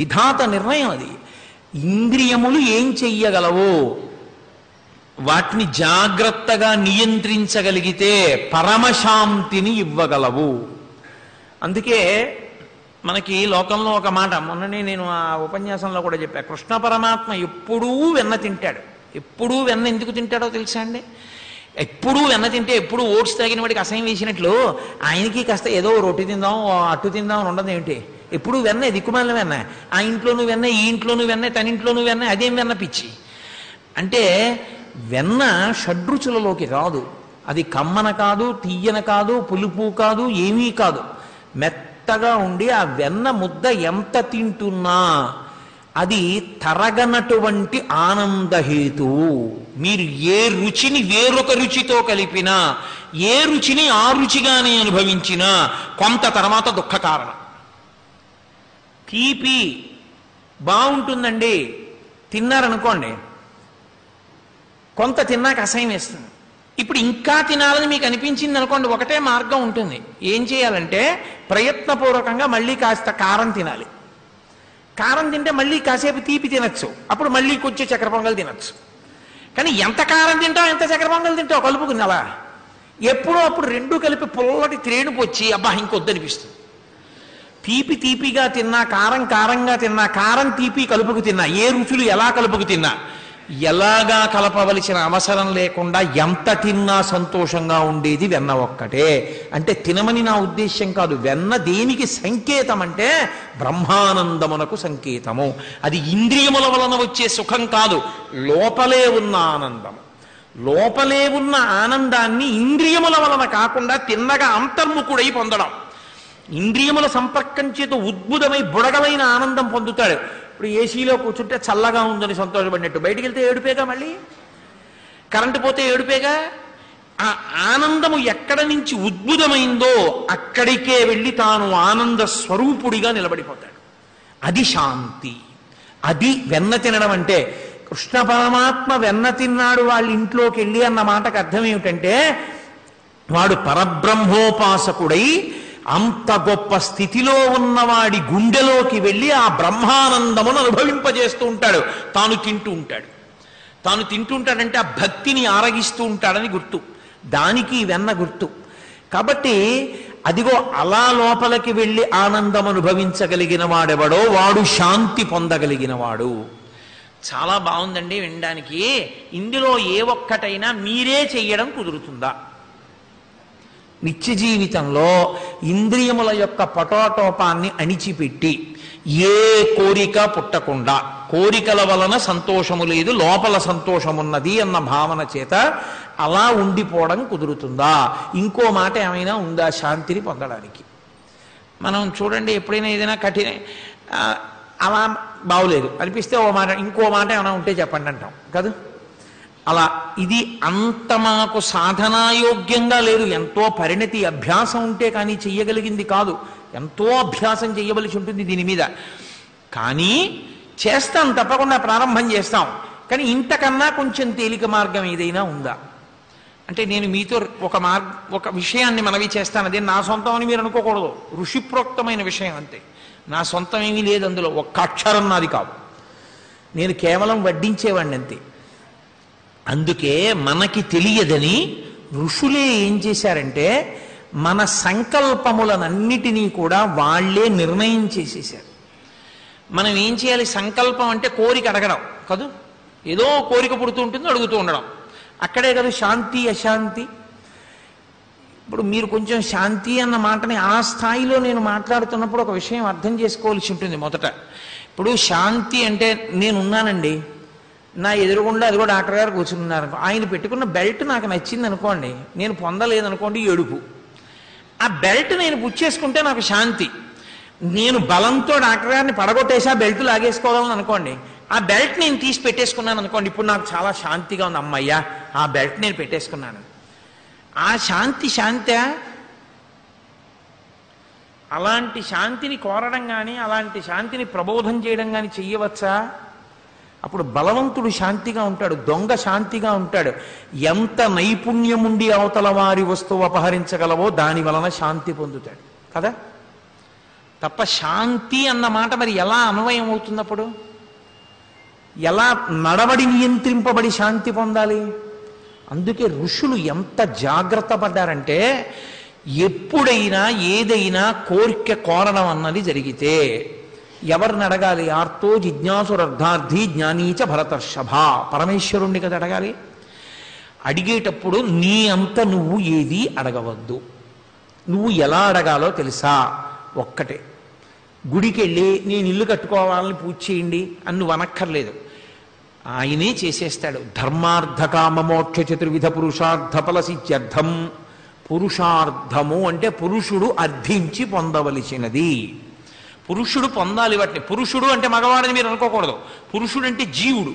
విధాత నిర్ణయం అది. ఇంద్రియములు ఏం చెయ్యగలవో వాటిని జాగ్రత్తగా నియంత్రించగలిగితే పరమశాంతిని ఇవ్వగలవు. అందుకే మనకి లోకంలో ఒక మాట, మొన్ననే నేను ఆ ఉపన్యాసంలో కూడా చెప్పా, కృష్ణ పరమాత్మ ఎప్పుడూ వెన్న తింటాడు. ఎప్పుడూ వెన్న ఎందుకు తింటాడో తెలుసా అండి? ఎప్పుడూ వెన్న తింటే ఎప్పుడు ఓట్స్ తాగిన వాడికి అసహ్యం వేసినట్లు ఆయనకి కాస్త ఏదో రొట్టె తిందాం అట్టు తిందాం అని ఉండదు ఏమిటి? ఎప్పుడు వెన్న, దిక్కుమాలిన వెన్న. ఆ ఇంట్లోనూ వెన్న, ఈ ఇంట్లోనూ వెన్న, తన ఇంట్లోనూ వెన్న. అదేం వెన్న పిచ్చి అంటే? వెన్న షడ్రుచులలోకి రాదు. అది కమ్మన కాదు, తీయన కాదు, పులుపు కాదు, ఏమీ కాదు. మెత్తగా ఉండి ఆ వెన్న ముద్ద ఎంత తింటున్నా అది తరగనటువంటి ఆనందహేతువు. మీరు ఏ రుచిని వేరొక రుచితో కలిపినా, ఏ రుచిని ఆ రుచిగానే అనుభవించినా కొంత తర్వాత దుఃఖ కారణం. తీపి బాగుంటుందండి, తిన్నారనుకోండి, కొంత తిన్నాక అసహ్యం వేస్తుంది. ఇప్పుడు ఇంకా తినాలని మీకు అనిపించింది అనుకోండి, ఒకటే మార్గం ఉంటుంది. ఏం చేయాలంటే ప్రయత్నపూర్వకంగా మళ్ళీ కాస్త కారం తినాలి. కారం తింటే మళ్ళీ కాసేపు తీపి తినచ్చు, అప్పుడు మళ్ళీ కొంచెం చక్కెర పొంగల్ తినచ్చు. కానీ ఎంత కారం తింటావు, ఎంత చక్కెర పొంగల్ తింటావు కలుపుకున్నావా? ఎప్పుడో అప్పుడు రెండు కలిపి పుల్లటి త్రేణుపు వచ్చి అబ్బా ఇంకొద్దనిపిస్తుంది. తీపి తీపిగా తిన్నా, కారం కారంగా తిన్నా, కారం తీపి కలుపుకు తిన్నా, ఏ రుచులు ఎలా కలుపుకు తిన్నా, ఎలాగా కలపవలసిన అవసరం లేకుండా ఎంత తిన్నా సంతోషంగా ఉండేది వెన్న ఒక్కటే. అంటే తినమని నా ఉద్దేశ్యం కాదు. వెన్న దేనికి సంకేతం అంటే బ్రహ్మానందమునకు సంకేతము. అది ఇంద్రియముల వలన వచ్చే సుఖం కాదు, లోపలే ఉన్న ఆనందం. లోపలే ఉన్న ఆనందాన్ని ఇంద్రియముల వలన కాకుండా తిన్నగా అంతర్ముఖుడై పొందడం. ఇంద్రియముల సంపర్కం చేత ఉద్భుతమై బుడగలైన ఆనందం పొందుతాడు. ఇప్పుడు ఏసీలో కూర్చుంటే చల్లగా ఉందని సంతోషపడినట్టు, బయటికి వెళ్తే ఏడుపేగా, మళ్ళీ కరెంటు పోతే ఏడుపేగా. ఆ ఆనందము ఎక్కడ నుంచి ఉద్భుతమైందో అక్కడికే వెళ్ళి తాను ఆనంద స్వరూపుడిగా నిలబడిపోతాడు. అది శాంతి. అది వెన్న తినడం అంటే. కృష్ణ పరమాత్మ వెన్న తిన్నాడు వాళ్ళ ఇంట్లోకి వెళ్ళి అన్న మాటకు అర్థం ఏమిటంటే, వాడు పరబ్రహ్మోపాసకుడై అంత గొప్ప స్థితిలో ఉన్నవాడి గుండెలోకి వెళ్ళి ఆ బ్రహ్మానందమును అనుభవింపజేస్తూ ఉంటాడు. తాను తింటూ ఉంటాడు. తాను తింటూ ఉంటాడంటే ఆ భక్తిని ఆరగిస్తూ ఉంటాడని గుర్తు. దానికి వెన్న గుర్తు. కాబట్టి అదిగో అలా లోపలికి వెళ్ళి ఆనందం అనుభవించగలిగిన వాడెవడో వాడు శాంతి పొందగలిగిన వాడు. చాలా బాగుందండి వినడానికి. ఇందులో ఏ ఒక్కటైనా మీరే చెయ్యడం కుదురుతుందా? నిత్య జీవితంలో ఇంద్రియముల యొక్క పటోటోపాన్ని అణిచిపెట్టి ఏ కోరిక పుట్టకుండా, కోరికల వలన సంతోషము లేదు, లోపల సంతోషమున్నది అన్న భావన చేత అలా ఉండిపోవడం కుదురుతుందా? ఇంకో మాట ఏమైనా ఉందా శాంతిని పొందడానికి? మనం చూడండి, ఎప్పుడైనా ఏదైనా అలా బాగులేదు అనిపిస్తే ఓ మాట, ఇంకో మాట ఏమైనా ఉంటే చెప్పండి అంటాం కదా. అలా ఇది అంత మాకు సాధనాయోగ్యంగా లేదు. ఎంతో పరిణతి అభ్యాసం ఉంటే కానీ చెయ్యగలిగింది కాదు. ఎంతో అభ్యాసం చెయ్యవలసి ఉంటుంది దీని మీద. కానీ చేస్తాం, తప్పకుండా ప్రారంభం చేస్తాం. కానీ ఇంతకన్నా కొంచెం తేలిక మార్గం ఏదైనా ఉందా అంటే, నేను మీతో ఒక విషయాన్ని మనవి చేస్తాను. అదే నా సొంతం అని మీరు అనుకోకూడదు. ఋషిప్రోక్తమైన విషయం అంతే. నా సొంతం ఏమీ లేదు అందులో. ఒక్క అక్షరం నాది కాదు. నేను కేవలం వడ్డించేవాడిని అంతే. అందుకే మనకి తెలియదని ఋషులే ఏం చేశారంటే, మన సంకల్పములనన్నిటినీ కూడా వాళ్లే నిర్ణయం చేసేశారు. మనం ఏం చేయాలి? సంకల్పం అంటే కోరిక అడగడం కాదు. ఏదో కోరిక పుడుతూ ఉంటుంది, అడుగుతూ ఉండడం. అక్కడే కదా శాంతి అశాంతి. ఇప్పుడు మీరు కొంచెం శాంతి అన్న మాటని ఆ స్థాయిలో నేను మాట్లాడుతున్నప్పుడు ఒక విషయం అర్థం చేసుకోవాల్సి ఉంటుంది మొదట. ఇప్పుడు శాంతి అంటే, నేనున్నానండి, నా ఎదురుగుండా అదిగో డాక్టర్ గారు కూర్చున్నారు, ఆయన పెట్టుకున్న బెల్ట్ నాకు నచ్చింది అనుకోండి, నేను పొందలేదనుకోండి ఏడుపు. ఆ బెల్ట్ నేను పుచ్చేసుకుంటే నాకు శాంతి. నేను బలంతో డాక్టర్ గారిని పడగొట్టేసి ఆ బెల్ట్ లాగేసుకోవాలని అనుకోండి, ఆ బెల్ట్ నేను తీసి పెట్టేసుకున్నాను అనుకోండి, ఇప్పుడు నాకు చాలా శాంతిగా ఉంది, అమ్మయ్యా ఆ బెల్ట్ నేను పెట్టేసుకున్నాను. ఆ శాంతి శాంతే? అలాంటి శాంతిని కోరడం కానీ, అలాంటి శాంతిని ప్రబోధం చేయడం కానీ చెయ్యవచ్చా? అప్పుడు బలవంతుడు శాంతిగా ఉంటాడు, దొంగ శాంతిగా ఉంటాడు. ఎంత నైపుణ్యముండి అవతల వారి వస్తువు అపహరించగలవో దాని వలన శాంతి పొందుతాడు కదా. తప్ప శాంతి అన్న మాట మరి ఎలా అన్వయం అవుతున్నప్పుడు? ఎలా నడవడి నియంత్రింపబడి శాంతి పొందాలి? అందుకే ఋషులు ఎంత జాగ్రత్త పడ్డారంటే, ఎప్పుడైనా ఏదైనా కోరిక కోరడం అన్నది జరిగితే ఎవరిని అడగాలి? ఆర్తో జిజ్ఞాసురర్థార్థి జ్ఞానీచ భరతర్షభ, పరమేశ్వరుణ్ణి కదా అడగాలి. అడిగేటప్పుడు నీ అంత నువ్వు ఏది అడగవద్దు. నువ్వు ఎలా అడగాలో తెలుసా? ఒక్కటే, గుడికి వెళ్ళి నేను ఇల్లు కట్టుకోవాలని పూజ చేయండి అని నువ్వు అనక్కర్లేదు, ఆయనే చేసేస్తాడు. ధర్మార్థ కామ మోక్ష చతుర్విధ పురుషార్థ ఫలసిత్యర్థం. పురుషార్థము అంటే పురుషుడు అర్థించి పొందవలసినది. పురుషుడు పొందాలి వాటిని. పురుషుడు అంటే మగవాడని మీరు అనుకోకూడదు. పురుషుడు అంటే జీవుడు.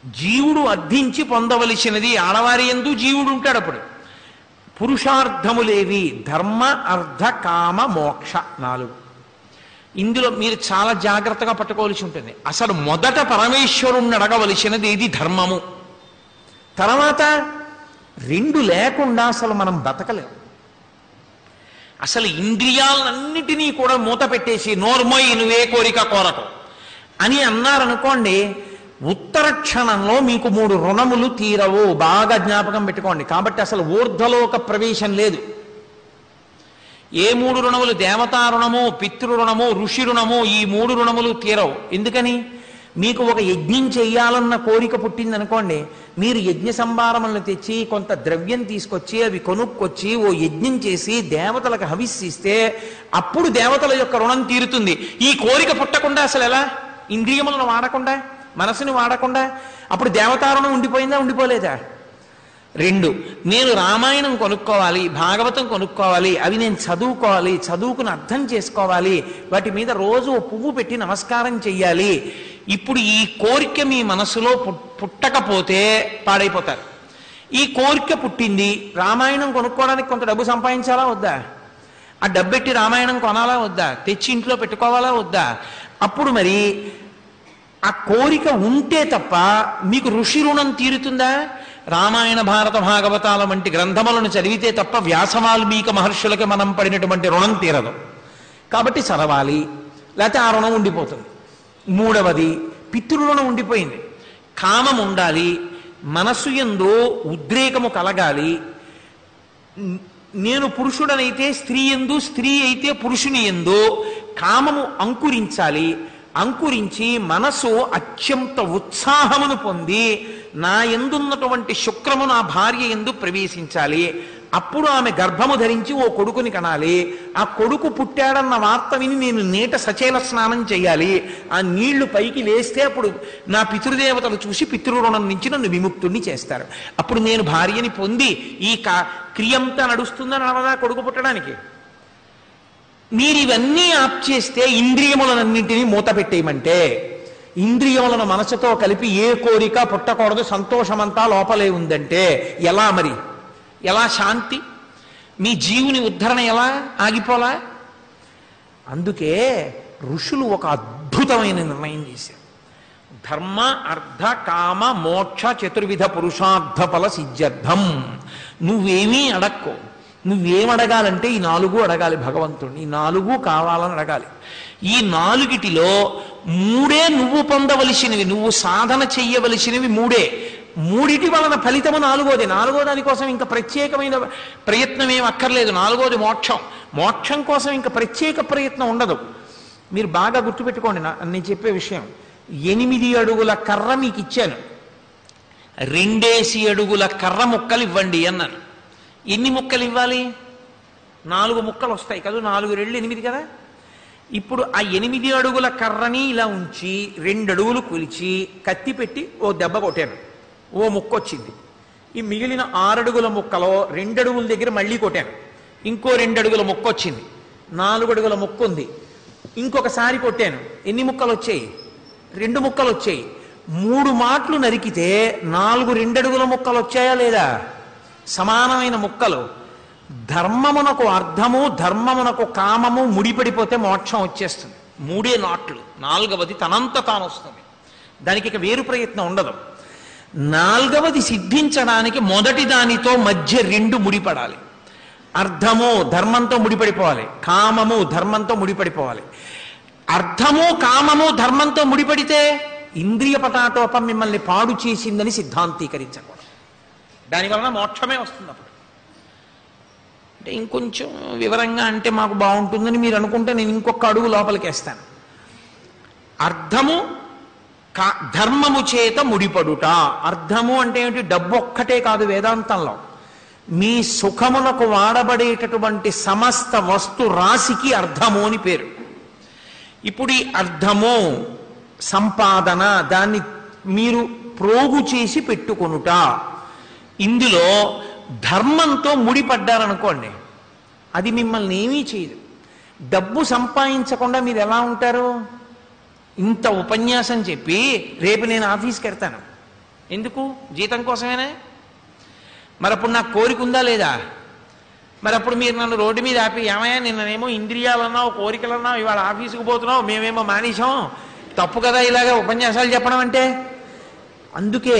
జీవుడు అర్థించి పొందవలసినది. ఆడవారి యందు జీవుడు ఉంటాడు. అప్పుడు పురుషార్థములేవి? ధర్మ అర్థ కామ మోక్ష 4. ఇందులో మీరు చాలా జాగ్రత్తగా పట్టుకోవాల్సి ఉంటుంది. అసలు మొదట పరమేశ్వరుణ్ణి అడగవలసినది ఇది ధర్మము. తర్వాత 2 లేకుండా అసలు మనం బతకలేము. అసలు ఇంద్రియాలన్నిటినీ కూడా మూత పెట్టేసి నోర్మోయి నువ్వే కోరిక కోరకు అని అన్నారనుకోండి, ఉత్తర క్షణంలో మీకు 3 రుణములు తీరవు. బాగా జ్ఞాపకం పెట్టుకోండి. కాబట్టి అసలు ఊర్ధ్వలోక ప్రవేశం లేదు. ఏ 3 రుణములు? దేవతా రుణము, పితృ రుణము, ఋషి రుణము. ఈ 3 రుణములు తీరవు. ఎందుకని? మీకు ఒక యజ్ఞం చెయ్యాలన్న కోరిక పుట్టిందనుకోండి, మీరు యజ్ఞ సంభారములను తెచ్చి కొంత ద్రవ్యం తీసుకొచ్చి అవి కొనుక్కొచ్చి ఓ యజ్ఞం చేసి దేవతలకు హవిస్సిస్తే అప్పుడు దేవతల యొక్క రుణం తీరుతుంది. ఈ కోరిక పుట్టకుండా అసలు ఎలా? ఇంద్రియములను వాడకుండా, మనసుని వాడకుండా అప్పుడు దేవతారుణం ఉండిపోయిందా? ఉండిపోలేదా? 2, నేను రామాయణం కొనుక్కోవాలి, భాగవతం కొనుక్కోవాలి, అవి నేను చదువుకోవాలి, చదువుకుని అర్థం చేసుకోవాలి, వాటి మీద రోజు ఓ పువ్వు పెట్టి నమస్కారం చెయ్యాలి. ఇప్పుడు ఈ కోరిక మీ మనసులో పుట్టకపోతే పాడైపోతారు. ఈ కోరిక పుట్టింది, రామాయణం కొనుక్కోవడానికి కొంత డబ్బు సంపాదించాలా వద్దా? ఆ డబ్బెట్టి రామాయణం కొనాలా వద్దా? తెచ్చి ఇంట్లో పెట్టుకోవాలా వద్దా? అప్పుడు మరి ఆ కోరిక ఉంటే తప్ప మీకు ఋషి రుణం తీరుతుందా? రామాయణ భారత భాగవతాల వంటి గ్రంథములను చదివితే తప్ప వ్యాసవాల్మీక మహర్షులకి మనం పడినటువంటి రుణం తీరదు. కాబట్టి చదవాలి, లేకపోతే ఆ రుణం ఉండిపోతుంది. 3వది, పితృరుణం ఉండిపోయింది. కామం ఉండాలి, మనస్సు యందు ఉద్రేకము కలగాలి. నేను పురుషుడనైతే స్త్రీ యందు, స్త్రీ అయితే పురుషుని యందు కామము అంకురించాలి. అంకురించి మనసు అత్యంత ఉత్సాహమును పొంది నా ఎందున్నటువంటి శుక్రము నా భార్య ఎందు ప్రవేశించాలి. అప్పుడు ఆమె గర్భము ధరించి ఓ కొడుకుని కనాలి. ఆ కొడుకు పుట్టాడన్న వార్త విని నేను నీట సచేల స్నానం చేయాలి. ఆ నీళ్లు పైకి లేస్తే అప్పుడు నా పితృదేవతలు చూసి పితృరుణం నుంచి నన్ను విముక్తుణ్ణి చేస్తారు. అప్పుడు నేను భార్యని పొంది ఈ క్రియంతా నడుస్తుందని నడవదా కొడుకు పుట్టడానికి? మీరు ఇవన్నీ ఆప్ చేస్తే ఇంద్రియములన్నింటినీ మూత పెట్టేయమంటే, ఇంద్రియములను మనసుతో కలిపి ఏ కోరిక పుట్టకూడదు, సంతోషమంతా లోపలే ఉందంటే ఎలా? మరి ఎలా శాంతి? మీ జీవుని ఉద్ధరణ ఎలా ఆగిపోలా? అందుకే ఋషులు ఒక అద్భుతమైన నిర్ణయం చేశారు. ధర్మ అర్థ కామ మోక్ష చతుర్విధ పురుషార్థ ఫల సిద్ధ్యర్థం. నువ్వేమీ అడక్కో. నువ్వేమడగాలంటే ఈ 4 అడగాలి భగవంతుడిని. ఈ 4 కావాలని అడగాలి. ఈ 4టిలో 3 నువ్వు పొందవలసినవి, నువ్వు సాధన చెయ్యవలసినవి 3. 3 వలన ఫలితము 4వది. 4వ దానికోసం ఇంకా ప్రత్యేకమైన ప్రయత్నం ఏం అక్కర్లేదు. 4వది మోక్షం. మోక్షం కోసం ఇంకా ప్రత్యేక ప్రయత్నం ఉండదు. మీరు బాగా గుర్తుపెట్టుకోండి నేను చెప్పే విషయం. 8 అడుగుల కర్ర మీకు ఇచ్చాను, 2 అడుగుల కర్ర ముక్కలు ఇవ్వండి అన్నాను. ఎన్ని ముక్కలు ఇవ్వాలి? 4 ముక్కలు వస్తాయి కదా, 4 2 8 కదా. ఇప్పుడు ఆ 8 అడుగుల కర్రని ఇలా ఉంచి 2 అడుగులు కొలిచి కత్తి పెట్టి ఓ దెబ్బ కొట్టాను, ఓ ముక్క వచ్చింది. ఈ మిగిలిన 6 అడుగుల ముక్కలో 2 అడుగుల దగ్గర మళ్ళీ కొట్టాను, ఇంకో 2 అడుగుల ముక్క వచ్చింది. 4 అడుగుల ముక్క ఉంది, ఇంకొకసారి కొట్టాను. ఎన్ని ముక్కలు వచ్చాయి? 2 ముక్కలు వచ్చాయి. 3 మాటలు నరికితే 4 2 అడుగుల ముక్కలు వచ్చాయా లేదా? సమానమైన ముక్కలు. ధర్మమునకు అర్థము, ధర్మమునకు కామము ముడిపడిపోతే మోక్షం వచ్చేస్తుంది. 3 నాట్లు. 4వది తనంత తాను వస్తుంది. దానికి ఇక వేరు ప్రయత్నం ఉండదు. 4వది సిద్ధించడానికి మొదటి దానితో మధ్య 2 ముడిపడాలి. అర్థము ధర్మంతో ముడిపడిపోవాలి, కామము ధర్మంతో ముడిపడిపోవాలి. అర్థము కామము ధర్మంతో ముడిపడితే ఇంద్రియ పటాటోపం మిమ్మల్ని పాడు చేసిందని సిద్ధాంతీకరించకూడదు. దానివలన మోక్షమే వస్తుంది. అప్పుడు అంటే ఇంకొంచెం వివరంగా అంటే మాకు బాగుంటుందని మీరు అనుకుంటే నేను ఇంకొక అడుగు లోపలికి వేస్తాను. అర్థము ధర్మము చేత ముడిపడుట. అర్థము అంటే ఏమిటి? డబ్బు ఒక్కటే కాదు. వేదాంతంలో మీ సుఖములకు వాడబడేటటువంటి సమస్త వస్తు రాశికి అర్థము అని పేరు. ఇప్పుడు ఈ అర్థము సంపాదన, దాన్ని మీరు ప్రోగు చేసి పెట్టుకొనుట, ఇందులో ధర్మంతో ముడిపడ్డారనుకోండి, అది మిమ్మల్ని ఏమీ చేయదు. డబ్బు సంపాదించకుండా మీరు ఎలా ఉంటారు? ఇంత ఉపన్యాసం చెప్పి రేపు నేను ఆఫీస్కి వెళ్తాను, ఎందుకు? జీతం కోసమేనా? మరి అప్పుడు నాకు కోరిక ఉందా లేదా? మరి అప్పుడు మీరు నన్ను రోడ్డు మీద ఆపి, ఏమయ్యా నిన్ననేమో ఇంద్రియాలన్నావు, కోరికలన్నావు, ఇవాళ ఆఫీసుకు పోతున్నావు, మేమేమో మానేశాం, తప్పు కదా ఇలాగా ఉపన్యాసాలు చెప్పడం అంటే? అందుకే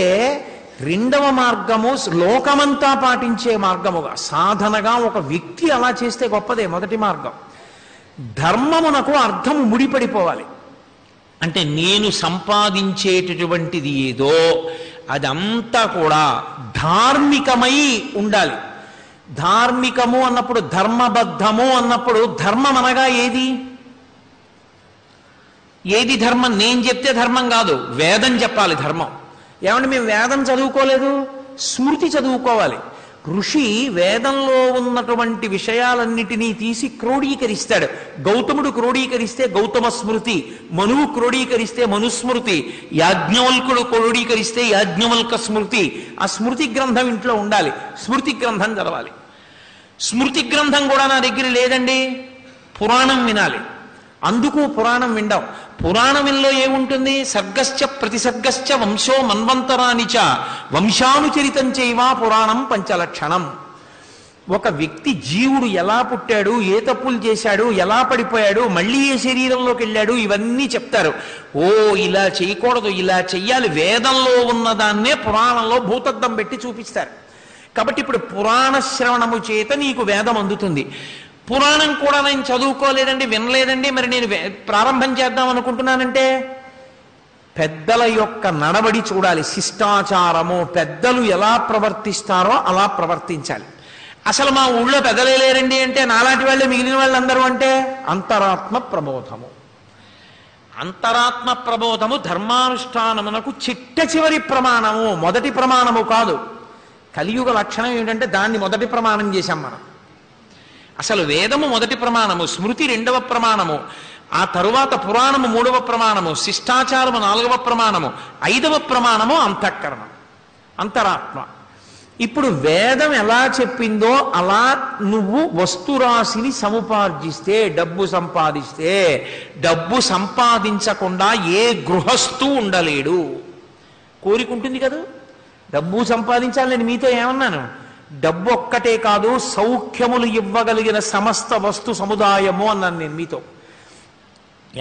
రెండవ మార్గము లోకమంతా పాటించే మార్గముగా, సాధనగా ఒక వ్యక్తి అలా చేస్తే గొప్పదే. మొదటి మార్గం ధర్మమునకు అర్థము ముడిపడిపోవాలి. అంటే నేను సంపాదించేటటువంటిది ఏదో అదంతా కూడా ధార్మికమై ఉండాలి. ధార్మికము అన్నప్పుడు, ధర్మబద్ధము అన్నప్పుడు, ధర్మం అనగా ఏది? ఏది ధర్మం? నేను చెప్తే ధర్మం కాదు, వేదం చెప్పాలి ధర్మం. ఏమంటే మేము వేదం చదువుకోలేదు, స్మృతి చదువుకోవాలి. ఋషి వేదంలో ఉన్నటువంటి విషయాలన్నిటినీ తీసి క్రోడీకరిస్తాడు. గౌతముడు క్రోడీకరిస్తే గౌతమ స్మృతి, మనువు క్రోడీకరిస్తే మనుస్మృతి, యాజ్ఞవల్కుడు క్రోడీకరిస్తే యాజ్ఞవల్క స్మృతి. ఆ స్మృతి గ్రంథం ఇంట్లో ఉండాలి, స్మృతి గ్రంథం చదవాలి. స్మృతి గ్రంథం కూడా నా దగ్గర లేదండి, పురాణం వినాలి. అందుకు పురాణం విండం. పురాణంలో ఏముంటుంది? సర్గశ్చ ప్రతిసర్గశ్చ వంశో మన్వంతరానిచ వంశానుచరితం చైవా పురాణం పంచలక్షణం. ఒక వ్యక్తి జీవుడు ఎలా పుట్టాడు, ఏ తప్పులు చేశాడు, ఎలా పడిపోయాడు, మళ్ళీ ఏ శరీరంలోకి వెళ్ళాడు, ఇవన్నీ చెప్తారు. ఓ ఇలా చేయకూడదు, ఇలా చెయ్యాలి. వేదంలో ఉన్నదాన్నే పురాణంలో భూతద్దం పెట్టి చూపిస్తారు. కాబట్టి ఇప్పుడు పురాణ శ్రవణము చేత నీకు వేదం అందుతుంది. పురాణం కూడా నేను చదువుకోలేదండి, వినలేదండి, మరి నేను ప్రారంభం చేద్దాం అనుకుంటున్నానంటే పెద్దల యొక్క నడవడి చూడాలి, శిష్టాచారము. పెద్దలు ఎలా ప్రవర్తిస్తారో అలా ప్రవర్తించాలి. అసలు మా ఊళ్ళో పెద్దలే లేరండి అంటే నాలాంటి వాళ్ళే మిగిలిన వాళ్ళందరూ అంటే అంతరాత్మ ప్రబోధము. అంతరాత్మ ప్రబోధము ధర్మానుష్ఠానమునకు చిట్ట చివరి ప్రమాణము, మొదటి ప్రమాణము కాదు. కలియుగ లక్షణం ఏమిటంటే దాన్ని మొదటి ప్రమాణం చేశాం మనం. అసలు వేదము మొదటి ప్రమాణము, స్మృతి రెండవ ప్రమాణము, ఆ తరువాత పురాణము మూడవ ప్రమాణము, శిష్టాచారము నాలుగవ ప్రమాణము, ఐదవ ప్రమాణము అంతఃకరణం, అంతరాత్మ. ఇప్పుడు వేదం ఎలా చెప్పిందో అలా నువ్వు వస్తురాశిని సముపార్జిస్తే, డబ్బు సంపాదిస్తే, డబ్బు సంపాదించకుండా ఏ గృహస్థు ఉండలేడు. కోరిక ఉంటుంది కదా, డబ్బు సంపాదించాలి. నేను మీతో ఏమన్నాను? డబ్బు ఒక్కటే కాదు, సౌఖ్యములు ఇవ్వగలిగిన సమస్త వస్తు సముదాయము అన్నాను నేను మీతో.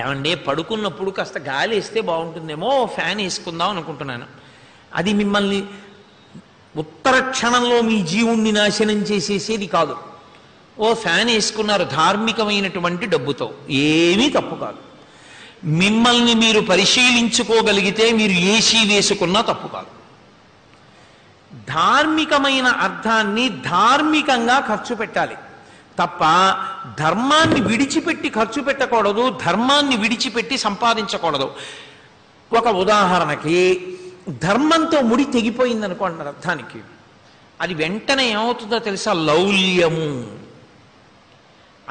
ఏమంటే పడుకున్నప్పుడు కాస్త గాలి వేస్తే బాగుంటుందేమో, ఫ్యాన్ వేసుకుందాం అనుకుంటున్నాను. అది మిమ్మల్ని ఉత్తర క్షణంలో మీ జీవుణ్ణి నాశనం చేసేసేది కాదు. ఓ ఫ్యాన్ వేసుకున్నారు ధార్మికమైనటువంటి డబ్బుతో, ఏమీ తప్పు కాదు. మిమ్మల్ని మీరు పరిశీలించుకోగలిగితే మీరు ఏసీ వేసుకున్నా తప్పు కాదు. ధార్మికమైన అర్థాన్ని ధార్మికంగా ఖర్చు పెట్టాలి తప్ప ధర్మాన్ని విడిచిపెట్టి ఖర్చు పెట్టకూడదు, ధర్మాన్ని విడిచిపెట్టి సంపాదించకూడదు. ఒక ఉదాహరణకి ధర్మంతో ముడి తెగిపోయిందనుకోండి అర్థానికి, అది వెంటనే ఏమవుతుందో తెలుసా? లౌల్యము,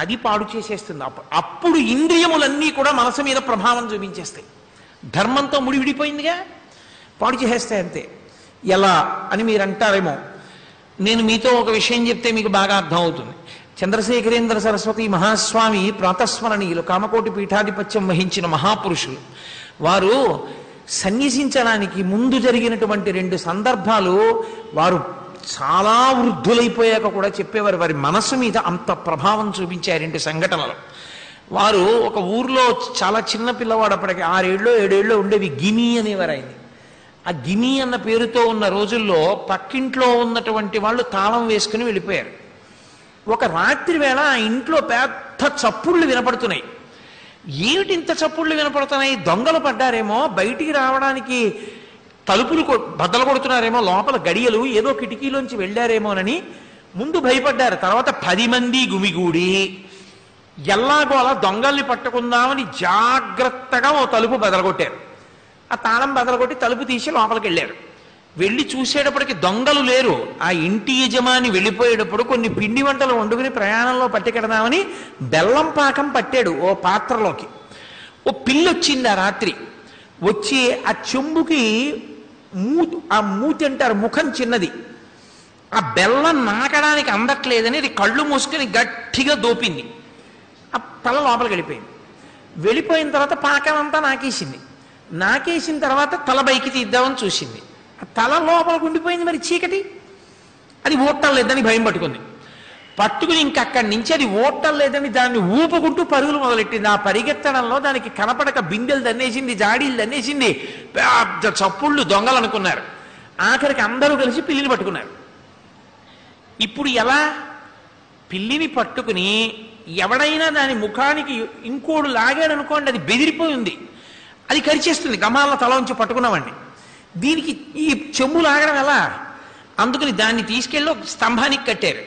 అది పాడు చేసేస్తుంది. అప్పుడు ఇంద్రియములన్నీ కూడా మనసు మీద ప్రభావం చూపించేస్తాయి. ధర్మంతో ముడి విడిపోయిందిగా, పాడు చేసేస్తాయి అంతే. ఎలా అని మీరు అంటారేమో, నేను మీతో ఒక విషయం చెప్తే మీకు బాగా అర్థం అవుతుంది. చంద్రశేఖరేంద్ర సరస్వతి మహాస్వామి ప్రాతస్మరణీయులు, కామకోటి పీఠాధిపత్యం వహించిన మహాపురుషులు. వారు సన్యసించడానికి ముందు జరిగినటువంటి 2 సందర్భాలు వారు చాలా వృద్ధులైపోయాక కూడా చెప్పేవారు. వారి మనసు మీద అంత ప్రభావం చూపించారు 2 సంఘటనలు. వారు ఒక ఊర్లో చాలా చిన్న పిల్లవాడు, అప్పటికి 6 ఏళ్ళో 7 ఏళ్ళో ఉండేవి, గిమి అనేవారు ఆయన్ని. ఆ గిమి అన్న పేరుతో ఉన్న రోజుల్లో పక్కింట్లో ఉన్నటువంటి వాళ్ళు తాళం వేసుకుని వెళ్ళిపోయారు. ఒక రాత్రి వేళ ఆ ఇంట్లో పెద్ద చప్పుళ్ళు వినపడుతున్నాయి. ఏమిటి ఇంత చప్పుళ్ళు వినపడుతున్నాయి? దొంగలు పడ్డారేమో, బయటికి రావడానికి తలుపులు బద్దలు కొడుతున్నారేమో, లోపల గడియలు ఏదో కిటికీలోంచి వెళ్ళారేమోనని ముందు భయపడ్డారు. తర్వాత 10 మంది గుమిగూడి ఎల్లాగో అలా దొంగల్ని పట్టుకుందామని జాగ్రత్తగా ఓ తలుపు బదలగొట్టారు. ఆ తాళం బదలగొట్టి తలుపు తీసి లోపలికి వెళ్ళారు. వెళ్ళి చూసేటప్పటికి దొంగలు లేరు. ఆ ఇంటి యజమాని వెళ్ళిపోయేటప్పుడు కొన్ని పిండి వంటలు వండుకుని ప్రయాణంలో పట్టుకెడదామని బెల్లం పాకం పట్టాడు ఓ పాత్రలోకి. ఓ పిల్లి వచ్చింది ఆ రాత్రి. వచ్చి ఆ చెంబుకి ఆ మూతి అంటారు, ముఖం చిన్నది, ఆ బెల్లం నాకడానికి అందట్లేదని అది కళ్ళు మూసుకొని గట్టిగా దోపింది. ఆ తల లోపలికి వెళ్ళిపోయింది. వెళ్ళిపోయిన తర్వాత పాకం అంతా నాకేసింది. నాకేసిన తర్వాత తల పైకి తీద్దామని చూసింది. ఆ తల లోపలికి ఉండిపోయింది. మరి చీకటి, అది ఓట్టం లేదని భయం పట్టుకుని ఇంకక్కడి నుంచి అది ఓట్టం లేదని దాన్ని ఊపుకుంటూ పరుగులు మొదలెట్టింది. ఆ పరిగెత్తడంలో దానికి కనపడక బిందెలు దన్నేసింది, జాడీలు దన్నేసింది, పెద్ద చప్పుళ్ళు, దొంగలు అనుకున్నారు. ఆఖరికి అందరూ కలిసి పిల్లిని పట్టుకున్నారు. ఇప్పుడు ఎలా? పిల్లిని పట్టుకుని ఎవడైనా దాని ముఖానికి ఇంకోడు లాగాడు అనుకోండి, అది బెదిరిపోయింది, అది కరిచేస్తుంది గమాల తల ఉంచి పట్టుకున్నామండి. దీనికి ఈ చెంబు లాగడం ఎలా? అందుకని దాన్ని తీసుకెళ్ళి ఒక స్తంభానికి కట్టారు.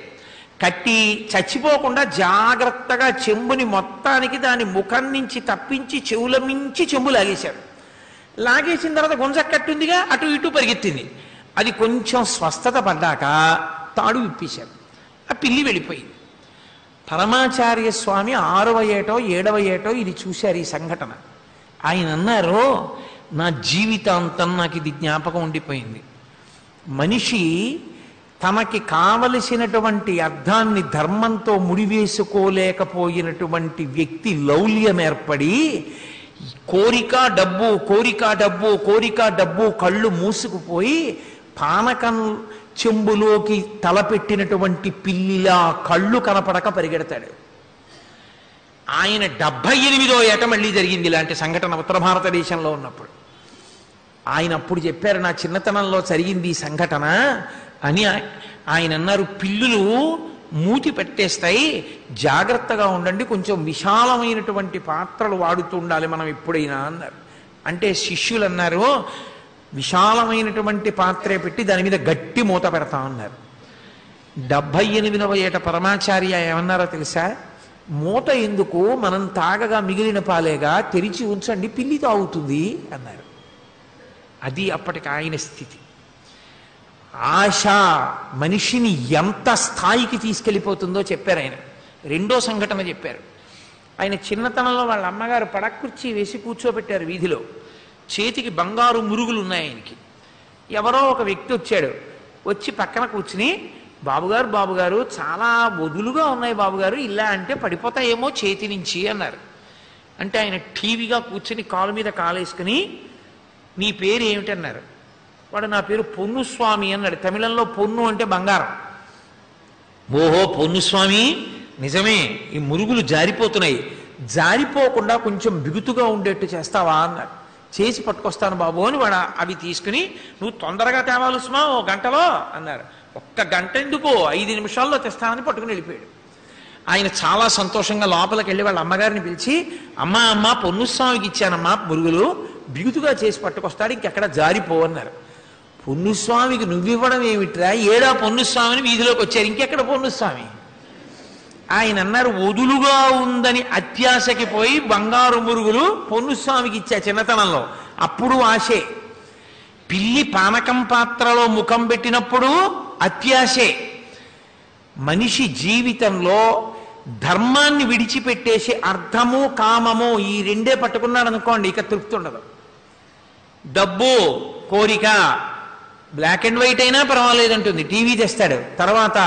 కట్టి చచ్చిపోకుండా జాగ్రత్తగా చెంబుని మొత్తానికి దాని ముఖం నుంచి తప్పించి చెవుల మించి చెంబు లాగేశారు. లాగేసిన తర్వాత గుంజకట్టుందిగా, అటు ఇటు పరిగెత్తింది. అది కొంచెం స్వస్థత పడ్డాక తాడు విప్పేశారు. ఆ పిల్లి వెళ్ళిపోయింది. పరమాచార్య స్వామి 6వ ఏటో 7వ ఏటో ఇది చూశారు ఈ సంఘటన. ఆయన అన్నారు, నా జీవితాంతం నాకు ఇది జ్ఞాపకం ఉండిపోయింది. మనిషి తనకి కావలసినటువంటి అర్థాన్ని ధర్మంతో ముడివేసుకోలేకపోయినటువంటి వ్యక్తి లౌల్యం ఏర్పడి కోరిక డబ్బు, కోరిక డబ్బు, కోరిక డబ్బు కళ్ళు మూసుకుపోయి పానకం చెంబులోకి తలపెట్టినటువంటి పిల్లిలా కళ్ళు కనపడక పరిగెడతాడు. ఆయన 78వ ఏట మళ్ళీ జరిగింది ఇలాంటి సంఘటన ఉత్తర భారతదేశంలో ఉన్నప్పుడు. ఆయన అప్పుడు చెప్పారు, నా చిన్నతనంలో జరిగింది ఈ సంఘటన అని. ఆయన అన్నారు, పిల్లులు మూతి పెట్టేస్తాయి, జాగ్రత్తగా ఉండండి, కొంచెం విశాలమైనటువంటి పాత్రలు వాడుతూ ఉండాలి మనం ఎప్పుడైనా అన్నారు. అంటే శిష్యులు అన్నారు, విశాలమైనటువంటి పాత్రే పెట్టి దాని మీద గట్టి మూత పెడతా అన్నారు. 78వ ఏట పరమాచార్య ఏమన్నారో తెలుసా? మూత ఎందుకు, మనం తాగగా మిగిలిన పాలేగా, తెరిచి ఉంచండి, పిల్లి తాగుతుంది అన్నారు. అది అప్పటికి ఆయన స్థితి. ఆశ మనిషిని ఎంత స్థాయికి తీసుకెళ్ళిపోతుందో చెప్పారు ఆయన. 2వ సంఘటన చెప్పారు. ఆయన చిన్నతనంలో వాళ్ళ అమ్మగారు పడక్కుర్చీ వేసి కూర్చోబెట్టారు వీధిలో. చేతికి బంగారు మురుగులు ఉన్నాయి ఆయనకి. ఎవరో ఒక వ్యక్తి వచ్చాడు. వచ్చి పక్కన కూర్చుని, బాబుగారు బాబుగారు చాలా వదులుగా ఉన్నాయి బాబుగారు, ఇలా అంటే పడిపోతాయేమో చేతి నుంచి అన్నారు. అంటే ఆయన టీవీగా కూర్చుని కాలు మీద కాలేసుకుని, నీ పేరు ఏమిటన్నారు. వాడు నా పేరు పొన్నుస్వామి అన్నాడు. తమిళంలో పొన్ను అంటే బంగారం. ఓహో పొన్నుస్వామి, నిజమే, ఈ మురుగులు జారిపోతున్నాయి, జారిపోకుండా కొంచెం బిగుతుగా ఉండేట్టు చేస్తావా అన్నాడు. చేసి పట్టుకొస్తాను బాబు అని వాడు అవి తీసుకుని, నువ్వు తొందరగా తేవాలి సుమా, ఓ గంటలో అన్నారు. 1 గంట ఎందుకు, 5 నిమిషాల్లో తెస్తామని పట్టుకుని వెళ్ళిపోయాడు. ఆయన చాలా సంతోషంగా లోపలికి వెళ్ళి వాళ్ళ అమ్మగారిని పిలిచి, అమ్మా అమ్మ పొన్నుస్వామికి ఇచ్చానమ్మా మురుగులు, బిగుతుగా చేసి పట్టుకొస్తాడు, ఇంకెక్కడ జారిపోవన్నారు. పొన్నుస్వామికి నువ్వివ్వడం ఏమిట్రా, ఏడా పొన్నుస్వామిని వీధిలోకి వచ్చారు, ఇంకెక్కడ పొన్నుస్వామి. ఆయన అన్నారు, వదులుగా ఉందని అత్యాశకి పోయి బంగారు మురుగులు పొన్నుస్వామికి ఇచ్చా చిన్నతనంలో, అప్పుడు ఆశే. పిల్లి పానకం పాత్రలో ముఖం పెట్టినప్పుడు అత్యాశే. మనిషి జీవితంలో ధర్మాన్ని విడిచిపెట్టేసి అర్థము కామము ఈ 2 పట్టుకున్నాడు అనుకోండి, ఇక తృప్తి ఉండదు. డబ్బు, కోరిక, బ్లాక్ అండ్ వైట్ అయినా పర్వాలేదంటుంది, టీవీ తెస్తాడు. తర్వాత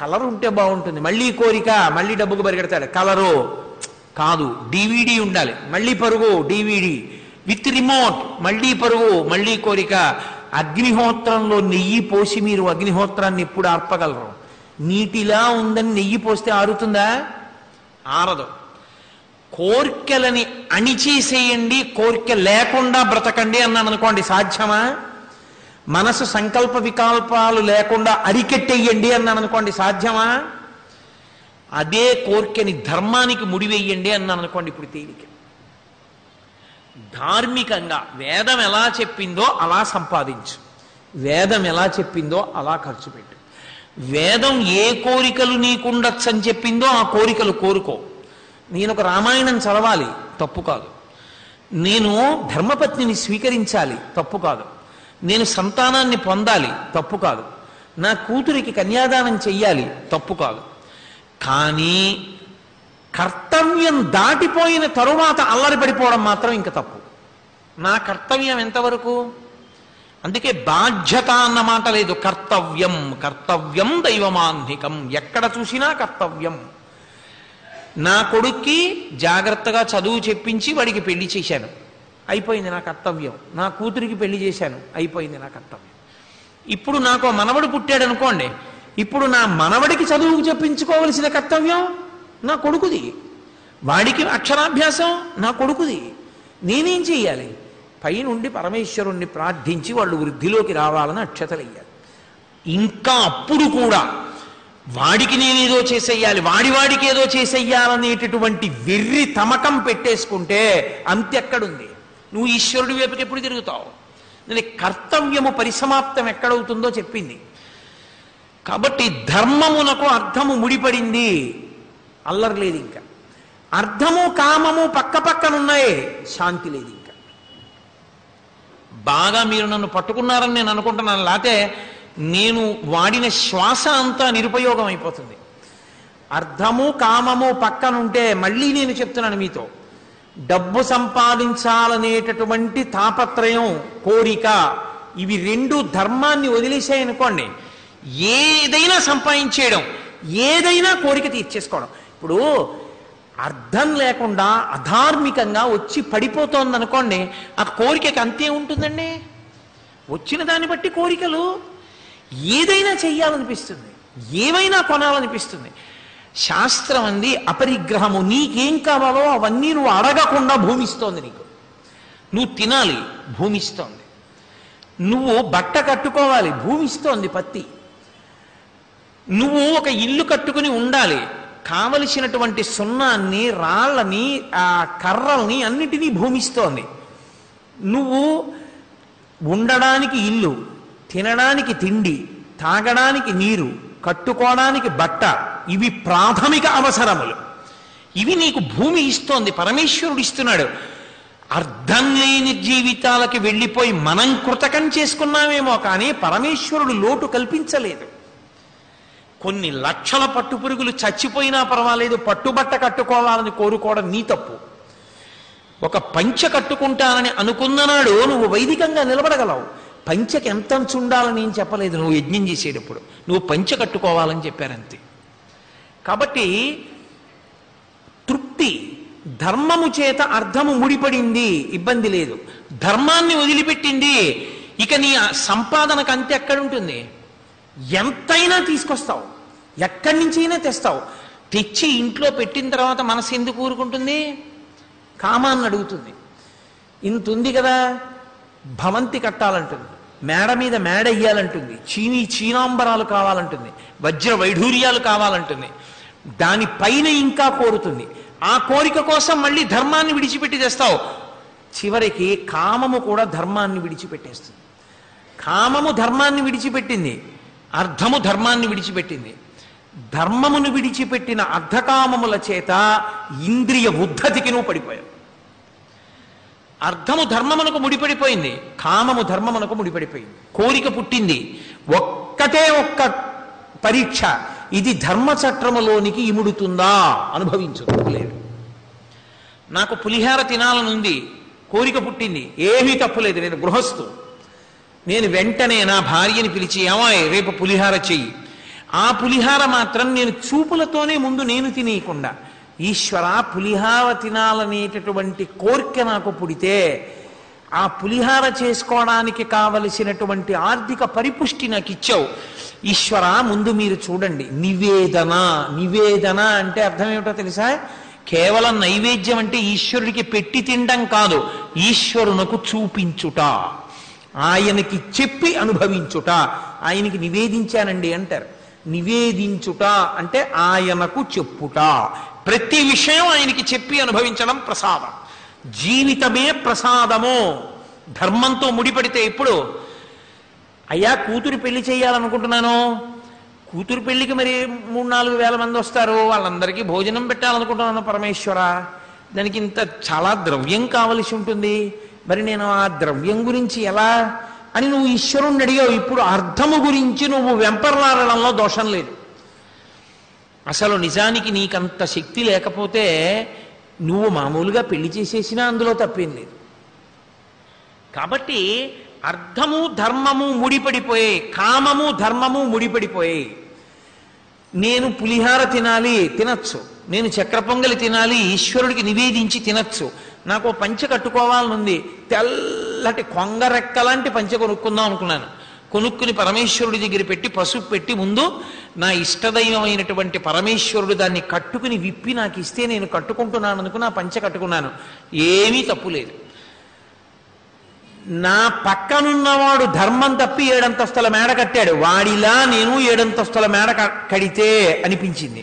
కలర్ ఉంటే బాగుంటుంది, మళ్ళీ కోరిక, మళ్ళీ డబ్బుకు పరిగెడతాడు. కలరు కాదు, DVD ఉండాలి, మళ్ళీ పరుగు DVD విత్ రిమోట్, మళ్ళీ పరుగు, మళ్ళీ కోరిక. అగ్నిహోత్రంలో నెయ్యి పోసి మీరు అగ్నిహోత్రాన్ని ఎప్పుడు ఆర్పగలరు? నీటిలా ఉందని నెయ్యి పోస్తే ఆరుతుందా? ఆరదు. కోర్కెలని అణిచేసేయండి, కోరిక లేకుండా బ్రతకండి అన్నాను అనుకోండి, సాధ్యమా? మనసు సంకల్ప వికల్పాలు లేకుండా అరికెట్టేయండి అన్నాను అనుకోండి, సాధ్యమా? అదే కోరికని ధర్మానికి ముడివేయండి అన్నాను అనుకోండి, ఇప్పుడు తేలిక. ధార్మికంగా వేదం ఎలా చెప్పిందో అలా సంపాదించు, వేదం ఎలా చెప్పిందో అలా ఖర్చు పెట్టు. వేదం ఏ కోరికలు నీకుండొచ్చు అని చెప్పిందో ఆ కోరికలు కోరుకో. నేను ఒక రామాయణం చదవాలి, తప్పు కాదు. నేను ధర్మపత్నిని స్వీకరించాలి, తప్పు కాదు. నేను సంతానాన్ని పొందాలి, తప్పు కాదు. నా కూతురికి కన్యాదానం చెయ్యాలి, తప్పు కాదు. కానీ కర్తవ్యం దాటిపోయిన తరువాత అల్లరి పడిపోవడం మాత్రం ఇంక తప్పు. నా కర్తవ్యం ఎంతవరకు? అందుకే బాధ్యత అన్న మాట లేదు, కర్తవ్యం. కర్తవ్యం దైవమాన్నికం. ఎక్కడ చూసినా కర్తవ్యం. నా కొడుక్కి జాగ్రత్తగా చదువు చెప్పించి వాడికి పెళ్లి చేశాను, అయిపోయింది నా కర్తవ్యం. నా కూతురికి పెళ్లి చేశాను, అయిపోయింది నా కర్తవ్యం. ఇప్పుడు నాకు మనవడు పుట్టాడు అనుకోండి, ఇప్పుడు నా మనవడికి చదువుకు చెప్పించుకోవలసిన కర్తవ్యం నా కొడుకుది. వాడికి అక్షరాభ్యాసం నా కొడుకుది. నేనేం చెయ్యాలి? పైనుండి పరమేశ్వరుణ్ణి ప్రార్థించి వాళ్ళు వృద్ధిలోకి రావాలని అక్షతలయ్యాలి. ఇంకా అప్పుడు కూడా వాడికి నేనేదో చేసేయాలి, వాడికి ఏదో చేసేయాలనేటటువంటి వెర్రి తమకం పెట్టేసుకుంటే అంతెక్కడుంది? నువ్వు ఈశ్వరుడి వైపుకి ఎప్పుడు తిరుగుతావు? నేను కర్తవ్యము పరిసమాప్తం ఎక్కడవుతుందో చెప్పింది. కాబట్టి ధర్మమునకు అర్థము ముడిపడింది, అల్లరి లేదు. ఇంకా అర్థము కామము పక్క పక్కనున్నాయే, శాంతి లేదు. ఇంకా బాగా మీరు నన్ను పట్టుకున్నారని నేను అనుకుంటున్నాను, లేకపోతే నేను వాడిన శ్వాస అంతా నిరుపయోగం అయిపోతుంది. అర్థము కామము పక్కనుంటే, మళ్ళీ నేను చెప్తున్నాను మీతో, డబ్బు సంపాదించాలనేటటువంటి తాపత్రయం, కోరిక, ఇవి రెండు ధర్మాన్ని వదిలేసాయనుకోండి, ఏదైనా సంపాదించేయడం, ఏదైనా కోరిక తీర్చేసుకోవడం. ఇప్పుడు అర్థం లేకుండా అధార్మికంగా వచ్చి పడిపోతోంది అనుకోండి, ఆ కోరికకి అంతే ఉంటుందండి. వచ్చిన దాన్ని బట్టి కోరికలు, ఏదైనా చెయ్యాలనిపిస్తుంది, ఏమైనా కొనాలనిపిస్తుంది. శాస్త్రం అంది అపరిగ్రహము. నీకేం కావాలో అవన్నీ నువ్వు అడగకుండా భూమిస్తోంది నీకు. నువ్వు తినాలి, భూమిస్తోంది. నువ్వు బట్ట కట్టుకోవాలి, భూమిస్తోంది పత్తి. నువ్వు ఒక ఇల్లు కట్టుకుని ఉండాలి, కావలసినటువంటి సున్నాన్ని, రాళ్ళని, ఆ కర్రల్ని అన్నిటినీ భూమిస్తోంది. నువ్వు ఉండడానికి ఇల్లు, తినడానికి తిండి, తాగడానికి నీరు, కట్టుకోవడానికి బట్ట, ఇవి ప్రాథమిక అవసరములు. ఇవి నీకు భూమి ఇస్తోంది, పరమేశ్వరుడు ఇస్తున్నాడు. అర్థం లేని జీవితాలకి వెళ్ళిపోయి మనం కృతకం చేసుకున్నామేమో కానీ పరమేశ్వరుడు లోటు కల్పించలేదు. కొన్ని లక్షల పట్టుపురుగులు చచ్చిపోయినా పర్వాలేదు, పట్టుబట్ట కట్టుకోవాలని కోరుకోవడం నీ తప్పు. ఒక పంచె కట్టుకుంటానని అనుకున్ననాడు నువ్వు వైదికంగా నిలబడగలవు. పంచెకి ఎంత ఉండాలని ఏం చెప్పలేదు, నువ్వు యజ్ఞం చేసేటప్పుడు నువ్వు పంచె కట్టుకోవాలని చెప్పారంతే. కాబట్టి తృప్తి, ధర్మము చేత అర్థము ముడిపడింది, ఇబ్బంది లేదు. ధర్మాన్ని వదిలిపెట్టింది, ఇక నీ సంపాదనకు అంతే ఎక్కడుంటుంది? ఎంతైనా తీసుకొస్తావు, ఎక్కడి నుంచైనా తెస్తావు. తెచ్చి ఇంట్లో పెట్టిన తర్వాత మనసు ఎందుకు ఊరుకుంటుంది? కామాన్ని అడుగుతుంది. ఇంత ఉంది కదా, భవంతి కట్టాలంటుంది, మేడ మీద మేడ ఇయ్యాలంటుంది, చీనాంబరాలు కావాలంటుంది, వజ్ర వైఢూర్యాలు కావాలంటుంది, దానిపైన ఇంకా కోరుతుంది. ఆ కోరిక కోసం మళ్ళీ ధర్మాన్ని విడిచిపెట్టి తెస్తావు. చివరికి కామము కూడా ధర్మాన్ని విడిచిపెట్టేస్తుంది. కామము ధర్మాన్ని విడిచిపెట్టింది, అర్థము ధర్మాన్ని విడిచిపెట్టింది. ధర్మమును విడిచిపెట్టిన అర్ధకామముల చేత ఇంద్రియ ఉద్ధతికి నువ్వు పడిపోయావు. అర్థము ధర్మమునకు ముడిపడిపోయింది, కామము ధర్మమునకు ముడిపడిపోయింది. కోరిక పుట్టింది, ఒక్కటే ఒక్క పరీక్ష, ఇది ధర్మచట్రములోనికి ఇముడుతుందా? అనుభవించు, తప్పులేదు. నాకు పులిహార తినాలనుంది, కోరిక పుట్టింది, ఏమీ తప్పులేదు, నేను గృహస్థు. నేను వెంటనే నా భార్యని పిలిచి, ఏమాయ్ రేపు పులిహార చెయ్యి. ఆ పులిహార మాత్రం నేను చూపులతోనే ముందు నేను తినేయకుండా, ఈశ్వర పులిహార తినాలనేటటువంటి కోరిక నాకు పుడితే ఆ పులిహార చేసుకోవడానికి కావలసినటువంటి ఆర్థిక పరిపుష్టి నాకు ఇచ్చావు. ఈశ్వర ముందు మీరు చూడండి. నివేదన, నివేదన అంటే అర్థం ఏమిటో తెలుసా? కేవలం నైవేద్యం అంటే ఈశ్వరుడికి పెట్టి తినడం కాదు, ఈశ్వరునకు చూపించుట, ఆయనకి చెప్పి అనుభవించుట. ఆయనకి నివేదించానండి అంటారు. నివేదించుట అంటే ఆయనకు చెప్పుట. ప్రతి విషయం ఆయనకి చెప్పి అనుభవించడం ప్రసాదం. జీవితమే ప్రసాదము. ధర్మంతో ముడిపడితే ఇప్పుడు అయ్యా కూతురు పెళ్లి చేయాలనుకుంటున్నాను, కూతురు పెళ్లికి మరి 3-4 వేల మంది వస్తారు, వాళ్ళందరికీ భోజనం పెట్టాలనుకుంటున్నాను పరమేశ్వర, దానికి ఇంత చాలా ద్రవ్యం కావలసి ఉంటుంది, మరి నేను ఆ ద్రవ్యం గురించి ఎలా అని నువ్వు ఈశ్వరుణ్ణి అడిగావు. ఇప్పుడు అర్థము గురించి నువ్వు వెంపర్లాడడంలో దోషం లేదు. అసలు నిజానికి నీకంత శక్తి లేకపోతే నువ్వు మామూలుగా పెళ్లి చేసేసినా అందులో తప్పేం లేదు. కాబట్టి అర్థము ధర్మము ముడిపడిపోయాయి, కామము ధర్మము ముడిపడిపోయాయి. నేను పులిహార తినాలి, తినచ్చు. నేను చక్ర పొంగలి తినాలి, ఈశ్వరుడికి నివేదించి తినచ్చు. నాకు పంచె కట్టుకోవాలనుంది, తెల్లటి కొంగరెక్కలాంటి పంచె కొనుక్కుందాం అనుకున్నాను. కొనుక్కుని పరమేశ్వరుడి దగ్గర పెట్టి పసుపు పెట్టి ముందు నా ఇష్టదైవమైనటువంటి పరమేశ్వరుడు దాన్ని కట్టుకుని విప్పి నాకు ఇస్తే నేను కట్టుకుంటున్నాను అనుకుని ఆ పంచె కట్టుకున్నాను. ఏమీ తప్పు లేదు. నా పక్కనున్నవాడు ధర్మం తప్పి 7 అంతస్తుల మేడ కట్టాడు, వాడిలా నేను 7 అంతస్తుల మేడ కడితే అనిపించింది.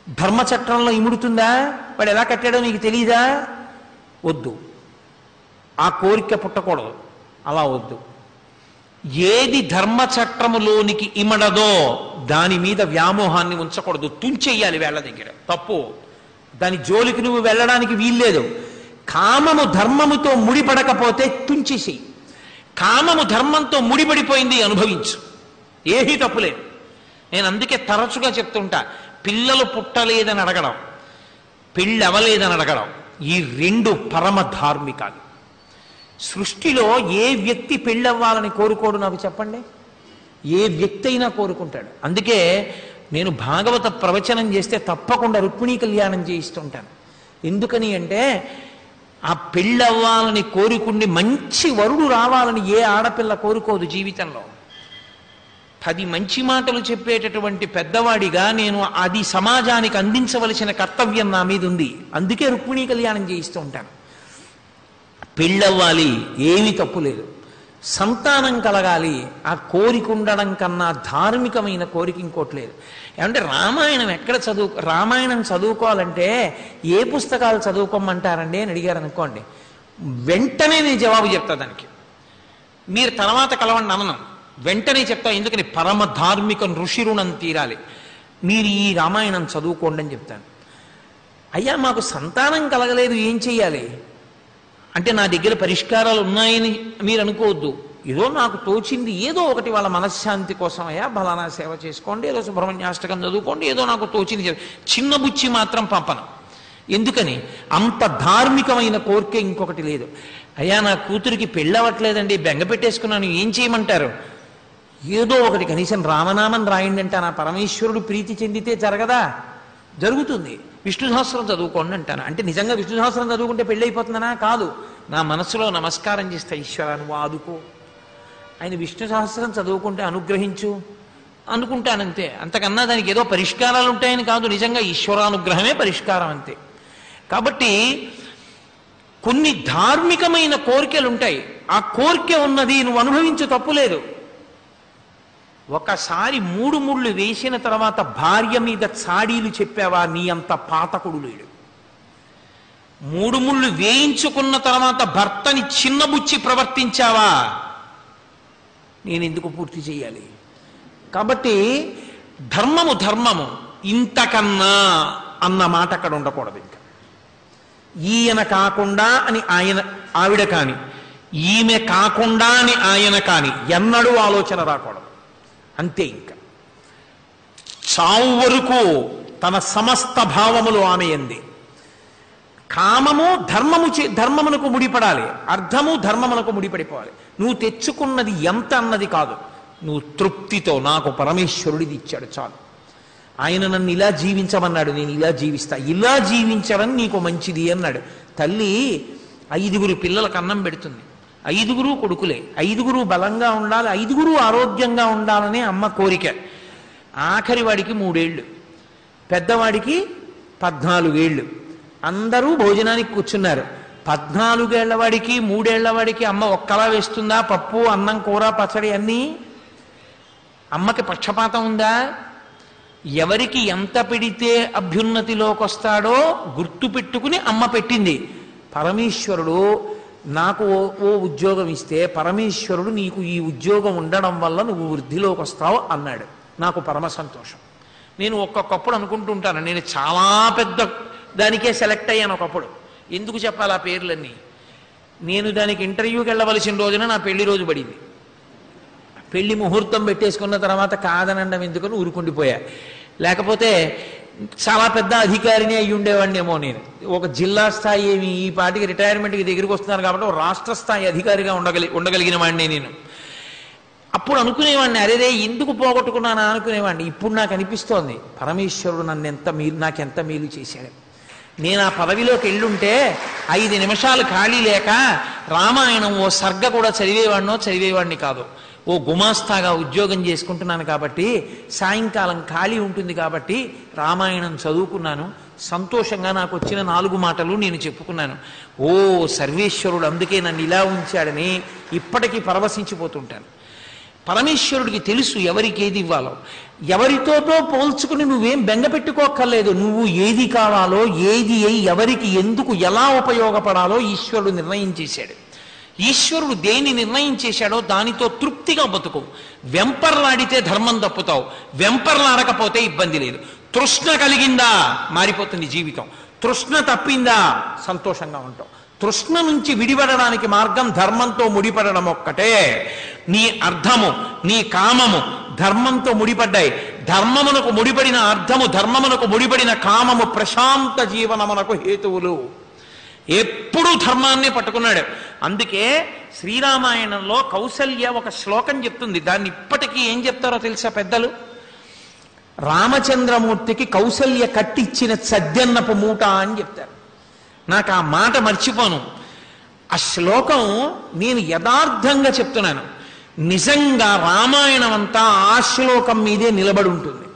ధర్మచక్రంలో ఇముడుతుందా? వాడు ఎలా కట్టాడో నీకు తెలీదా? వద్దు, ఆ కోరిక పుట్టకూడదు, అలా వద్దు. ఏది ధర్మచక్రములోనికి ఇమడదో దాని మీద వ్యామోహాన్ని ఉంచకూడదు, తుంచెయ్యాలి వేళ్ల దగ్గర. తప్పు, దాని జోలికి నువ్వు వెళ్ళడానికి వీల్లేదు. కామము ధర్మముతో ముడిపడకపోతే తుంచేసి, కామము ధర్మంతో ముడిపడిపోయింది అనుభవించు, ఏమీ తప్పులేదు. నేను అందుకే తరచుగా చెప్తుంటా, పిల్లలు పుట్టలేదని అడగడం, పెళ్ళవలేదని అడగడం, ఈ 2 పరమ ధార్మికాలు. సృష్టిలో ఏ వ్యక్తి పెళ్ళవ్వాలని కోరుకోడు నాకు చెప్పండి? ఏ వ్యక్తి అయినా కోరుకుంటాడు. అందుకే నేను భాగవత ప్రవచనం చేస్తే తప్పకుండా రుక్మిణీ కళ్యాణం చేయిస్తుంటాను. ఎందుకని అంటే ఆ పెళ్ళవ్వాలని కోరుకుండి మంచి వరుడు రావాలని ఏ ఆడపిల్ల కోరుకోదు జీవితంలో. 10 మంచి మాటలు చెప్పేటటువంటి పెద్దవాడిగా నేను అది సమాజానికి అందించవలసిన కర్తవ్యం నా మీద ఉంది. అందుకే రుక్మిణీ కళ్యాణం చేయిస్తూ ఉంటాను. పెళ్ళవ్వాలి, ఏమీ తప్పు లేదు. సంతానం కలగాలి, ఆ కోరిక ఉండడం కన్నా ధార్మికమైన కోరిక ఇంకోటి లేదు. ఏమంటే రామాయణం ఎక్కడ రామాయణం చదువుకోవాలంటే ఏ పుస్తకాలు చదువుకోమంటారండి అని అడిగారు అనుకోండి, వెంటనే నేను జవాబు చెప్తా. దానికి మీరు తర్వాత కలవండి అనను, వెంటనే చెప్తా. ఎందుకని? పరమ ధార్మిక ఋషి రుణం తీరాలి, మీరు ఈ రామాయణం చదువుకోండి అని చెప్తాను. అయ్యా మాకు సంతానం కలగలేదు, ఏం చెయ్యాలి అంటే నా దగ్గర పరిష్కారాలు ఉన్నాయని మీరు అనుకోవద్దు. ఏదో నాకు తోచింది ఏదో ఒకటి వాళ్ళ మనశ్శాంతి కోసం, అయ్యా బలానా సేవ చేసుకోండి, ఏదో సుబ్రహ్మణ్యాష్టకం చదువుకోండి, ఏదో నాకు తోచింది. చిన్న బుచ్చి మాత్రం పంపను. ఎందుకని? అంత ధార్మికమైన కోరిక ఇంకొకటి లేదు. అయ్యా నా కూతురికి పెళ్ళవట్లేదండి, బెంగ పెట్టేసుకున్నాను, ఏం చేయమంటారు? ఏదో ఒకటి కనీసం రామనామం రాయండి అంట. నా పరమేశ్వరుడు ప్రీతి చెందితే జరగదా? జరుగుతుంది. విష్ణు సహస్రం చదువుకోండి అంటాను. అంటే నిజంగా విష్ణు సహస్రం చదువుకుంటే పెళ్ళి అయిపోతుందనా? కాదు. నా మనసులో నమస్కారం చేస్తా, ఈశ్వరా నువ్వు ఆదుకో, ఆయన విష్ణు సహస్రం చదువుకుంటే అనుగ్రహించు అనుకుంటానంతే. అంతకన్నా దానికి ఏదో పరిష్కారాలు ఉంటాయని కాదు, నిజంగా ఈశ్వరానుగ్రహమే పరిష్కారం అంతే. కాబట్టి కొన్ని ధార్మికమైన కోరికలు ఉంటాయి, ఆ కోరిక ఉన్నది నువ్వు అనుభవించు, తప్పులేదు. ఒకసారి 3 ముళ్ళు వేసిన తర్వాత భార్య మీద చాడీలు చెప్పావా, నీ అంత పాతకుడు లేడు. 3 ముళ్ళు వేయించుకున్న తర్వాత భర్తని చిన్నబుచ్చి ప్రవర్తించావా, నేను ఎందుకు పూర్తి చేయాలి? కాబట్టి ధర్మము ధర్మము, ఇంతకన్నా అన్న మాట అక్కడ ఉండకూడదు. ఇంకా ఈయన కాకుండా అని ఆవిడ కాని, ఈమె కాకుండా అని ఆయన కాని ఎన్నడూ ఆలోచన రాకూడదు. అంతే. ఇంకా చావు వరకు తన సమస్త భావములు ఆమె ఎంది. కామము ధర్మమునకు ముడిపడాలి, అర్థము ధర్మమునకు ముడిపడిపోవాలి. నువ్వు తెచ్చుకున్నది ఎంత అన్నది కాదు, నువ్వు తృప్తితో నాకు పరమేశ్వరుడిది ఇచ్చాడు చాలు, ఆయన నన్ను ఇలా జీవించమన్నాడు, నేను ఇలా జీవిస్తా, ఇలా జీవించడం నీకు మంచిది అన్నాడు. తల్లి 5 పిల్లలకు అన్నం పెడుతుంది, 5 కొడుకులే, 5 బలంగా ఉండాలి, 5 ఆరోగ్యంగా ఉండాలనే అమ్మ కోరిక. ఆఖరి వాడికి 3 ఏళ్ళు, పెద్దవాడికి 14 ఏళ్ళు. అందరూ భోజనానికి కూర్చున్నారు. 14 ఏళ్ల వాడికి 3 ఏళ్ల వాడికి అమ్మ ఒక్కలా వేస్తుందా? పప్పు అన్నం కూర పచ్చడి అన్నీ అమ్మకి పక్షపాతం ఉందా? ఎవరికి ఎంత పెడితే అభ్యున్నతిలోకి వస్తాడో గుర్తు పెట్టుకుని అమ్మ పెట్టింది. పరమేశ్వరుడు నాకు ఓ ఉద్యోగం ఇస్తే పరమేశ్వరుడు నీకు ఈ ఉద్యోగం ఉండడం వల్ల నువ్వు వృద్ధిలోకి వస్తావు అన్నాడు. నాకు పరమ సంతోషం. నేను ఒక్కొక్కప్పుడు అనుకుంటుంటాను, నేను చాలా పెద్ద దానికే సెలెక్ట్ అయ్యాను ఒకప్పుడు. ఎందుకు చెప్పాలి ఆ పేర్లన్నీ? నేను దానికి ఇంటర్వ్యూకి వెళ్ళవలసిన రోజున నా పెళ్లి రోజు పడింది. పెళ్లి ముహూర్తం పెట్టేసుకున్న తర్వాత కాదనండం ఎందుకని ఊరుకుండిపోయా. లేకపోతే చాలా పెద్ద అధికారిని అయ్యి ఉండేవాడినేమో నేను. ఒక జిల్లా స్థాయి ఏమి, ఈ పార్టీకి రిటైర్మెంట్కి దగ్గరికి వస్తున్నారు కాబట్టి ఒక రాష్ట్ర స్థాయి అధికారిగా ఉండగలిగిన వాడిని నేను. అప్పుడు అనుకునేవాడిని, అరేరే ఎందుకు పోగొట్టుకున్నానా అనుకునేవాడిని. ఇప్పుడు నాకు అనిపిస్తోంది పరమేశ్వరుడు నాకెంత మేలు చేశాడు. నేను ఆ పదవిలోకి వెళ్ళుంటే 5 నిమిషాలు ఖాళీ లేక రామాయణం ఓ సర్గ కూడా చదివేవాడిని కాదు. ఓ గుమాస్తాగా ఉద్యోగం చేసుకుంటున్నాను కాబట్టి సాయంకాలం ఖాళీ ఉంటుంది కాబట్టి రామాయణం చదువుకున్నాను. సంతోషంగా నాకు వచ్చిన 4 మాటలు నేను చెప్పుకున్నాను. ఓ సర్వేశ్వరుడు అందుకే నన్ను ఇలా ఉంచాడని ఇప్పటికీ పరవశించిపోతుంటాను. పరమేశ్వరుడికి తెలుసు ఎవరికి ఏది ఇవ్వాలో. ఎవరితోటో పోల్చుకుని నువ్వేం బెంగ పెట్టుకోక్కర్లేదు. నువ్వు ఏది కావాలో, ఏది ఎవరికి ఎందుకు ఎలా ఉపయోగపడాలో ఈశ్వరుడు నిర్ణయం చేశాడు. ఈశ్వరుడు దేని నిర్ణయం చేశాడో దానితో తృప్తిగా బతుకు. వెంపర్లాడితే ధర్మం తప్పుతావు, వెంపర్లాడకపోతే ఇబ్బంది లేదు. తృష్ణ కలిగిందా మారిపోతుంది జీవితం, తృష్ణ తప్పిందా సంతోషంగా ఉంటావు. తృష్ణ నుంచి విడిపడడానికి మార్గం ధర్మంతో ముడిపడడం ఒక్కటే. నీ అర్థము, నీ కామము ధర్మంతో ముడిపడ్డాయి. ధర్మమునకు ముడిపడిన అర్థము, ధర్మమునకు ముడిపడిన కామము ప్రశాంత జీవనమునకు హేతువులు. ఎప్పుడూ ధర్మాన్ని పట్టుకున్నాడు. అందుకే శ్రీరామాయణంలో కౌసల్య ఒక శ్లోకం చెప్తుంది. దాన్ని ఇప్పటికీ ఏం చెప్తారో తెలుసా పెద్దలు? రామచంద్రమూర్తికి కౌసల్య కట్టిచ్చిన సద్యన్నపు మూట అని చెప్తారు. నాకు ఆ మాట మర్చిపోను. ఆ శ్లోకం నేను యథార్థంగా చెప్తున్నాను. నిజంగా రామాయణం అంతా ఆ శ్లోకం మీదే నిలబడి ఉంటుంది.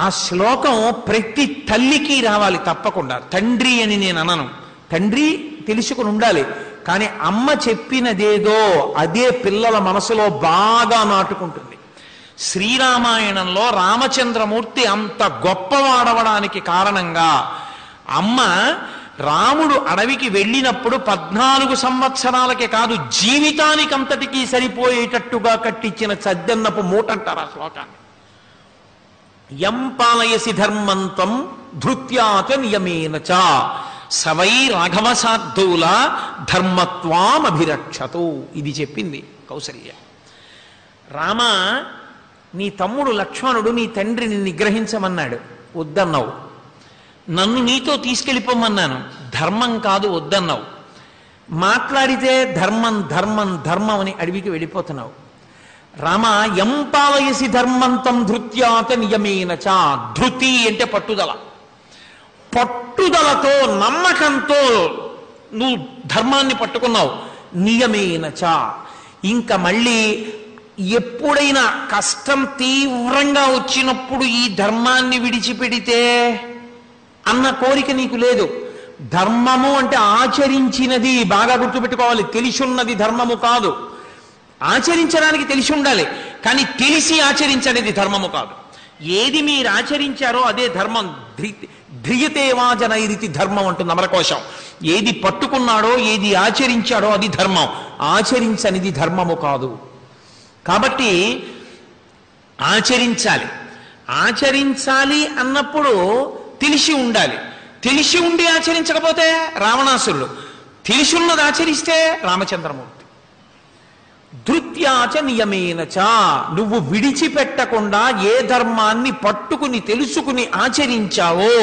ఆ శ్లోకం ప్రతి తల్లికి రావాలి తప్పకుండా. తండ్రి అని నేను అనను, తండ్రి తెలుసుకుని ఉండాలి. కానీ అమ్మ చెప్పినదేదో అదే పిల్లల మనసులో బాగా నాటుకుంటుంది. శ్రీరామాయణంలో రామచంద్రమూర్తి అంత గొప్పవాడవడానికి కారణంగా అమ్మ రాముడు అడవికి వెళ్ళినప్పుడు 14 సంవత్సరాలకే కాదు జీవితానికంతటికీ సరిపోయేటట్టుగా కట్టించిన సద్దన్నపు మూట అంటారు ఆ శ్లోకాన్ని. యం పాలయసి ధర్మంతం ధృత్యాచ నియమేనచ సవై రాఘవసార్థూల ధర్మత్వామభిరక్షతు. ఇది చెప్పింది కౌసల్య. రామ, నీ తమ్ముడు లక్ష్మణుడు నీ తండ్రిని నిగ్రహించమన్నాడు, వద్దన్నావు. నన్ను నీతో తీసుకెళ్ళిపోమన్నాను, ధర్మం కాదు వద్దన్నావు. మాట్లాడితే ధర్మం ధర్మం ధర్మం అని అడవికి వెళ్ళిపోతున్నావు. రామ, యం పాలయసి ధర్మంతం ధృత్యాత నియమేనచ. ధృతి అంటే పట్టుదల. పట్టుదలతో నమ్మకంతో నువ్వు ధర్మాన్ని పట్టుకున్నావు. నియమేనచ. ఇంకా మళ్ళీ ఎప్పుడైనా కష్టం తీవ్రంగా వచ్చినప్పుడు ఈ ధర్మాన్ని విడిచిపెడితే అన్న కోరిక నీకు లేదు. ధర్మము అంటే ఆచరించినది. బాగా గుర్తుపెట్టుకోవాలి, తెలిసున్నది ధర్మము కాదు. ఆచరించడానికి తెలిసి ఉండాలి, కానీ తెలిసి ఆచరించనేది ధర్మము కాదు. ఏది మీరు ఆచరించారో అదే ధర్మం. ధ్రియతేవా జనైరితి ధర్మం అంటుంది అమరకోశం. ఏది పట్టుకున్నాడో, ఏది ఆచరించాడో అది ధర్మం. ఆచరించనిది ధర్మము కాదు. కాబట్టి ఆచరించాలి. ఆచరించాలి అన్నప్పుడు తెలిసి ఉండాలి. తెలిసి ఉండి ఆచరించకపోతే రావణాసురుడు, తెలిసి ఉన్నది ఆచరిస్తే రామచంద్రమూర్తి. ధృత్యాచ నియమేనచ. నువ్వు విడిచిపెట్టకుండా ఏ ధర్మాన్ని పట్టుకుని తెలుసుకుని ఆచరించావో,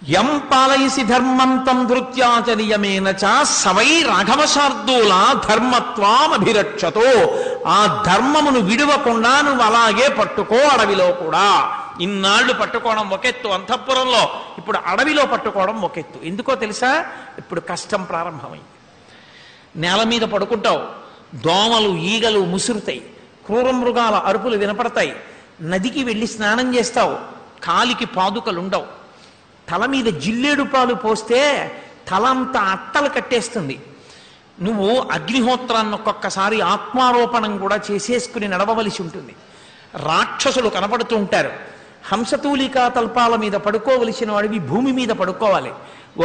యం పాలయసి ధర్మంతం ధృత్యాచ నియమేనచ సవై రాఘవశార్దూల ధర్మత్వామభిరక్షతో. ఆ ధర్మమును విడవకుండా నువ్వు అలాగే పట్టుకో. అడవిలో కూడా ఇన్నాళ్లు పట్టుకోవడం ఒకెత్తు అంతఃపురంలో, ఇప్పుడు అడవిలో పట్టుకోవడం ఒకెత్తు. ఎందుకో తెలుసా? ఇప్పుడు కష్టం ప్రారంభమైంది. నేల మీద పడుకుంటావు, దోమలు ఈగలు ముసురుతాయి, క్రూర మృగాల అరుపులు వినపడతాయి. నదికి వెళ్ళి స్నానం చేస్తావు, కాలికి పాదుకలుండవు. తల మీద జిల్లేడు పాలు పోస్తే తలంతా అట్టలు కట్టేస్తుంది. నువ్వు అగ్నిహోత్రాన్ని ఒక్కొక్కసారి ఆత్మారోపణం కూడా చేసేసుకుని నడవవలసి ఉంటుంది. రాక్షసులు కనపడుతూ ఉంటారు. హంసతూలికా తల్పాల మీద పడుకోవలసిన వాడివి భూమి మీద పడుకోవాలి.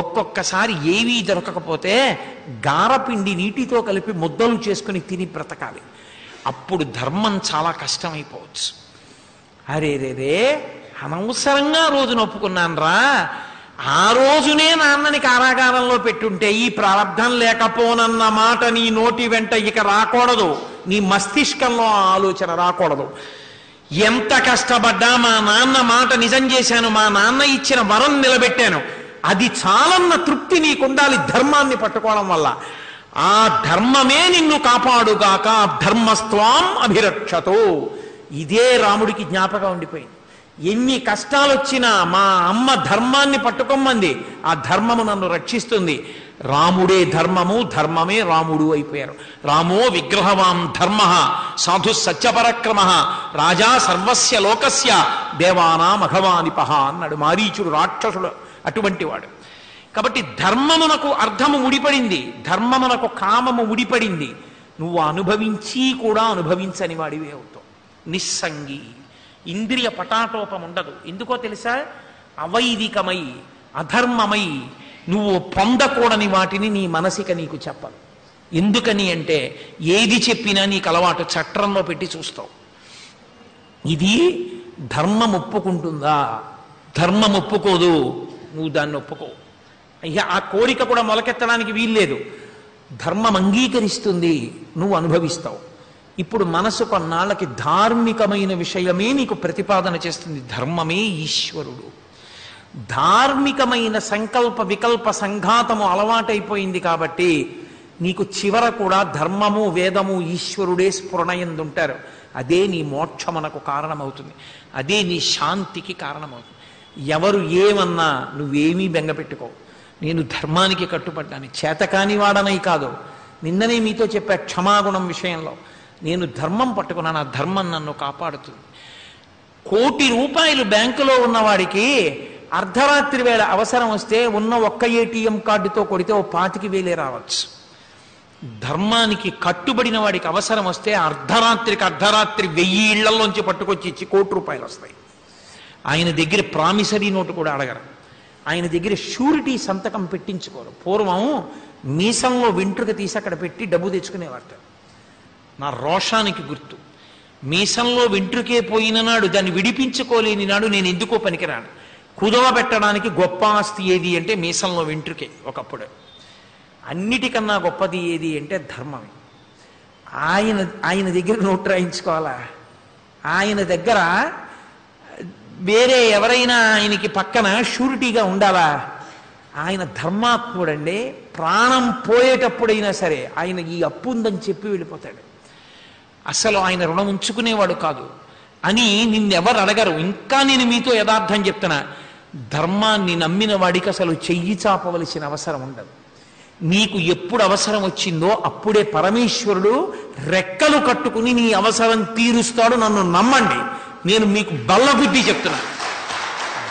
ఒక్కొక్కసారి ఏవీ దొరకకపోతే గారపిండి నీటితో కలిపి ముద్దలు చేసుకుని తిని బ్రతకాలి. అప్పుడు ధర్మం చాలా కష్టమైపోవచ్చు. అరే రే అనవసరంగా రోజున ఒప్పుకున్నాను రా, ఆ రోజునే నాన్నని కారాగారంలో పెట్టుంటే ఈ ప్రారంధం లేకపోనన్న మాట నీ నోటి వెంట ఇక రాకూడదు, నీ మస్తిష్కంలో ఆలోచన రాకూడదు. ఎంత కష్టపడ్డా మా నాన్న మాట నిజం చేశాను, మా నాన్న ఇచ్చిన వరం నిలబెట్టాను, అది చాలన్న తృప్తి నీకుండాలి ధర్మాన్ని పట్టుకోవడం వల్ల. ఆ ధర్మమే నిన్ను కాపాడుగాక, ధర్మస్త్వాం అభిరక్షతో. ఇదే రాముడికి జ్ఞాపకం ఉండిపోయింది. ఎన్ని కష్టాలు వచ్చినా మా అమ్మ ధర్మాన్ని పట్టుకోమంది, ఆ ధర్మము నన్ను రక్షిస్తుంది. రాముడే ధర్మము, ధర్మమే రాముడు అయిపోయారు. రామో విగ్రహవాన్ ధర్మ సాధు సత్యపరక్రమ రాజా సర్వస్య లోకస్య దేవానాం అఘవానిపహ అన్నాడు మారీచుడు, రాక్షసుడు అటువంటి వాడు. కాబట్టి ధర్మమునకు అర్థము ముడిపడింది, ధర్మమునకు కామము ముడిపడింది. నువ్వు అనుభవించి కూడా అనుభవించని వాడివే అవుతావు. నిస్సంగి, ఇంద్రియ పటాటోపం ఉండదు. ఎందుకో తెలుసా? అవైదికమై అధర్మమై నువ్వు పొందకూడని వాటిని నీ మనసిక నీకు చెప్పదు. ఎందుకని అంటే ఏది చెప్పినా నీకు అలవాటు చట్రంలో పెట్టి చూస్తావు. ఇది ధర్మం ఒప్పుకుంటుందా? ధర్మం ఒప్పుకోదు, నువ్వు దాన్ని ఒప్పుకో. ఇక ఆ కోరిక కూడా మొలకెత్తడానికి వీల్లేదు. ధర్మం అంగీకరిస్తుంది, నువ్వు అనుభవిస్తావు. ఇప్పుడు మనసు కొన్నాళ్ళకి ధార్మికమైన విషయమే నీకు ప్రతిపాదన చేస్తుంది. ధర్మమే ఈశ్వరుడు. ధార్మికమైన సంకల్ప వికల్ప సంఘాతము అలవాటైపోయింది కాబట్టి నీకు చివర కూడా ధర్మము వేదము ఈశ్వరుడే స్ఫురణయందుంటారు. అదే నీ మోక్షమునకు కారణమవుతుంది, అదే నీ శాంతికి కారణమవుతుంది. ఎవరు ఏమన్నా నువ్వేమీ బెంగపెట్టుకో. నేను ధర్మానికి కట్టుబడ్డాను, చేతకాని వాడనై కాదు. నిన్ననే మీతో చెప్పా క్షమాగుణం విషయంలో. నేను ధర్మం పట్టుకున్నాను, ఆ ధర్మం నన్ను కాపాడుతుంది. ₹1,00,00,000 బ్యాంకులో ఉన్నవాడికి అర్ధరాత్రి వేళ అవసరం వస్తే ఉన్న ఒక్క ఏటీఎం కార్డుతో కొడితే ఓ 25,000 రావచ్చు. ధర్మానికి కట్టుబడిన వాడికి అవసరం వస్తే అర్ధరాత్రికి 1000 ఇళ్లలోంచి పట్టుకొచ్చి ఇచ్చి ₹1,00,00,000 వస్తాయి. ఆయన దగ్గర ప్రామిసరీ నోటు కూడా అడగరు, ఆయన దగ్గర షూరిటీ సంతకం పెట్టించుకోరు. పూర్వం మీసంలో వెంట్రుక తీసి అక్కడ పెట్టి డబ్బు తెచ్చుకునేవారట. నా రోషానికి గుర్తు. మీసంలో వెంట్రుకే పోయిన నాడు, దాన్ని విడిపించుకోలేని నాడు నేను ఎందుకో పనికిరాను. కుదవ పెట్టడానికి గొప్ప ఆస్తి ఏది అంటే మీసంలో వెంట్రుకే. ఒకప్పుడు అన్నిటికన్నా గొప్పది ఏది అంటే ధర్మమే. ఆయన దగ్గర నోటు రాయించుకోవాలా? ఆయన దగ్గర వేరే ఎవరైనా ఆయనకి పక్కన షూరిటీగా ఉండాలా? ఆయన ధర్మాత్ముడండి. ప్రాణం పోయేటప్పుడైనా సరే ఆయన ఈ అప్పు ఉందని చెప్పి వెళ్ళిపోతాడు. అసలు ఆయన రుణం ఉంచుకునేవాడు కాదు అని నిన్నెవరు అడగరు. ఇంకా నేను మీతో యథార్థం చెప్తున్నా, ధర్మాన్ని నమ్మిన వాడికి అసలు చెయ్యి చాపవలసిన అవసరం ఉండదు. నీకు ఎప్పుడు అవసరం వచ్చిందో అప్పుడే పరమేశ్వరుడు రెక్కలు కట్టుకుని నీ అవసరం తీరుస్తాడు. నన్ను నమ్మండి, నేను మీకు బల్లబుద్ధి చెప్తున్నా.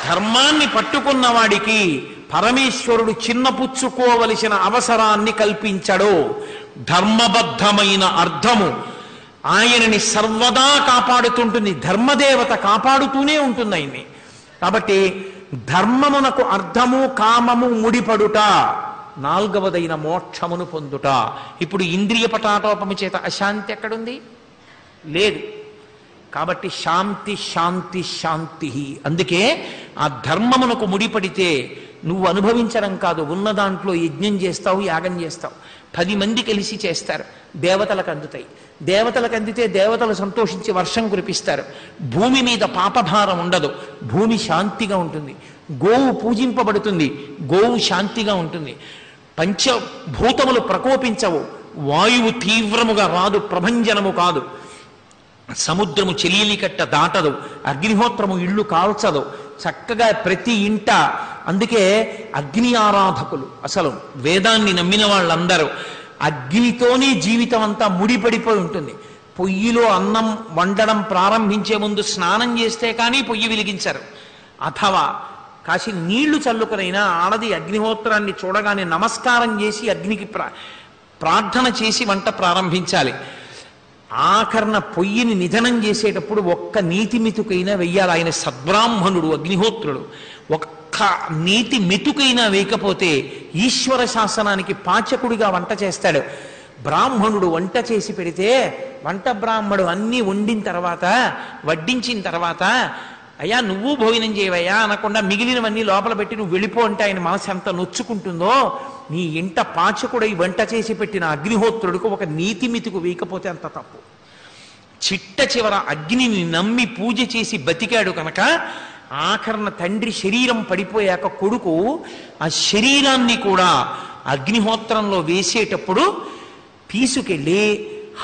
ధర్మాన్ని పట్టుకున్న వాడికి పరమేశ్వరుడు చిన్నపుచ్చుకోవలసిన అవసరాన్ని కల్పించడు. ధర్మబద్ధమైన అర్థము ఆయనని సర్వదా కాపాడుతుంటుంది. ధర్మదేవత కాపాడుతూనే ఉంటుంది ఆయన్ని. కాబట్టి ధర్మమునకు అర్థము కామము ముడిపడుట, 4వదైన మోక్షమును పొందుట. ఇప్పుడు ఇంద్రియ పటాటోపము చేత అశాంతి ఎక్కడుంది? లేదు. కాబట్టి శాంతి శాంతి శాంతి. అందుకే ఆ ధర్మమునకు ముడిపడితే నువ్వు అనుభవించడం కాదు, ఉన్న దాంట్లో యజ్ఞం చేస్తావు, యాగం చేస్తావు. 10 మంది కలిసి చేస్తారు, దేవతలకు అందుతాయి. దేవతలకు అందితే దేవతలు సంతోషించి వర్షం కురిపిస్తారు. భూమి మీద పాపభారం ఉండదు, భూమి శాంతిగా ఉంటుంది. గోవు పూజింపబడుతుంది, గోవు శాంతిగా ఉంటుంది. పంచభూతములు ప్రకోపించవు, వాయువు తీవ్రముగా రాదు, ప్రభంజనము కాదు. సముద్రము చెలియలి కట్ట దాటదు, అగ్నిహోత్రము ఇళ్ళు కాల్చదు. చక్కగా ప్రతి ఇంట, అందుకే అగ్ని ఆరాధకులు, అసలు వేదాన్ని నమ్మిన వాళ్ళందరూ అగ్నితోనే జీవితం అంతా ముడిపడిపోయి ఉంటుంది. పొయ్యిలో అన్నం వండడం ప్రారంభించే ముందు స్నానం చేస్తే కానీ పొయ్యి వెలిగించరు. అథవా కాసి నీళ్లు చల్లుకునైనా ఆడది అగ్నిహోత్రాన్ని చూడగానే నమస్కారం చేసి అగ్నికి ప్రార్థన చేసి వంట ప్రారంభించాలి. ఆఖరణ పొయ్యిని నిధనం చేసేటప్పుడు ఒక్క నీతి మెతుకైనా వెయ్యాలి. ఆయన సద్బ్రాహ్మణుడు, అగ్నిహోత్రుడు. ఒక్క నీతి మెతుకైనా వేయకపోతే ఈశ్వర శాసనానికి పాచకుడిగా వంట చేస్తాడు. బ్రాహ్మణుడు వంట చేసి పెడితే వంట బ్రాహ్మడు అన్నీ వండిన తర్వాత, వడ్డించిన తర్వాత, అయ్యా నువ్వు భోజనం చేయవయ్యా అనకుండా మిగిలినవన్నీ లోపల పెట్టి నువ్వు వెళ్ళిపో అంటే ఆయన మనసు ఎంత నొచ్చుకుంటుందో. నీ ఇంట పాచకుడై వంట చేసి పెట్టిన అగ్నిహోత్రుడికి ఒక నీతి మితికు వేయకపోతే అంత తప్పు. చిట్ట చివర అగ్నిని నమ్మి పూజ చేసి బతికాడు కనుక ఆఖరణ తండ్రి శరీరం పడిపోయాక కొడుకు ఆ శరీరాన్ని కూడా అగ్నిహోత్రంలో వేసేటప్పుడు తీసుకెళ్ళి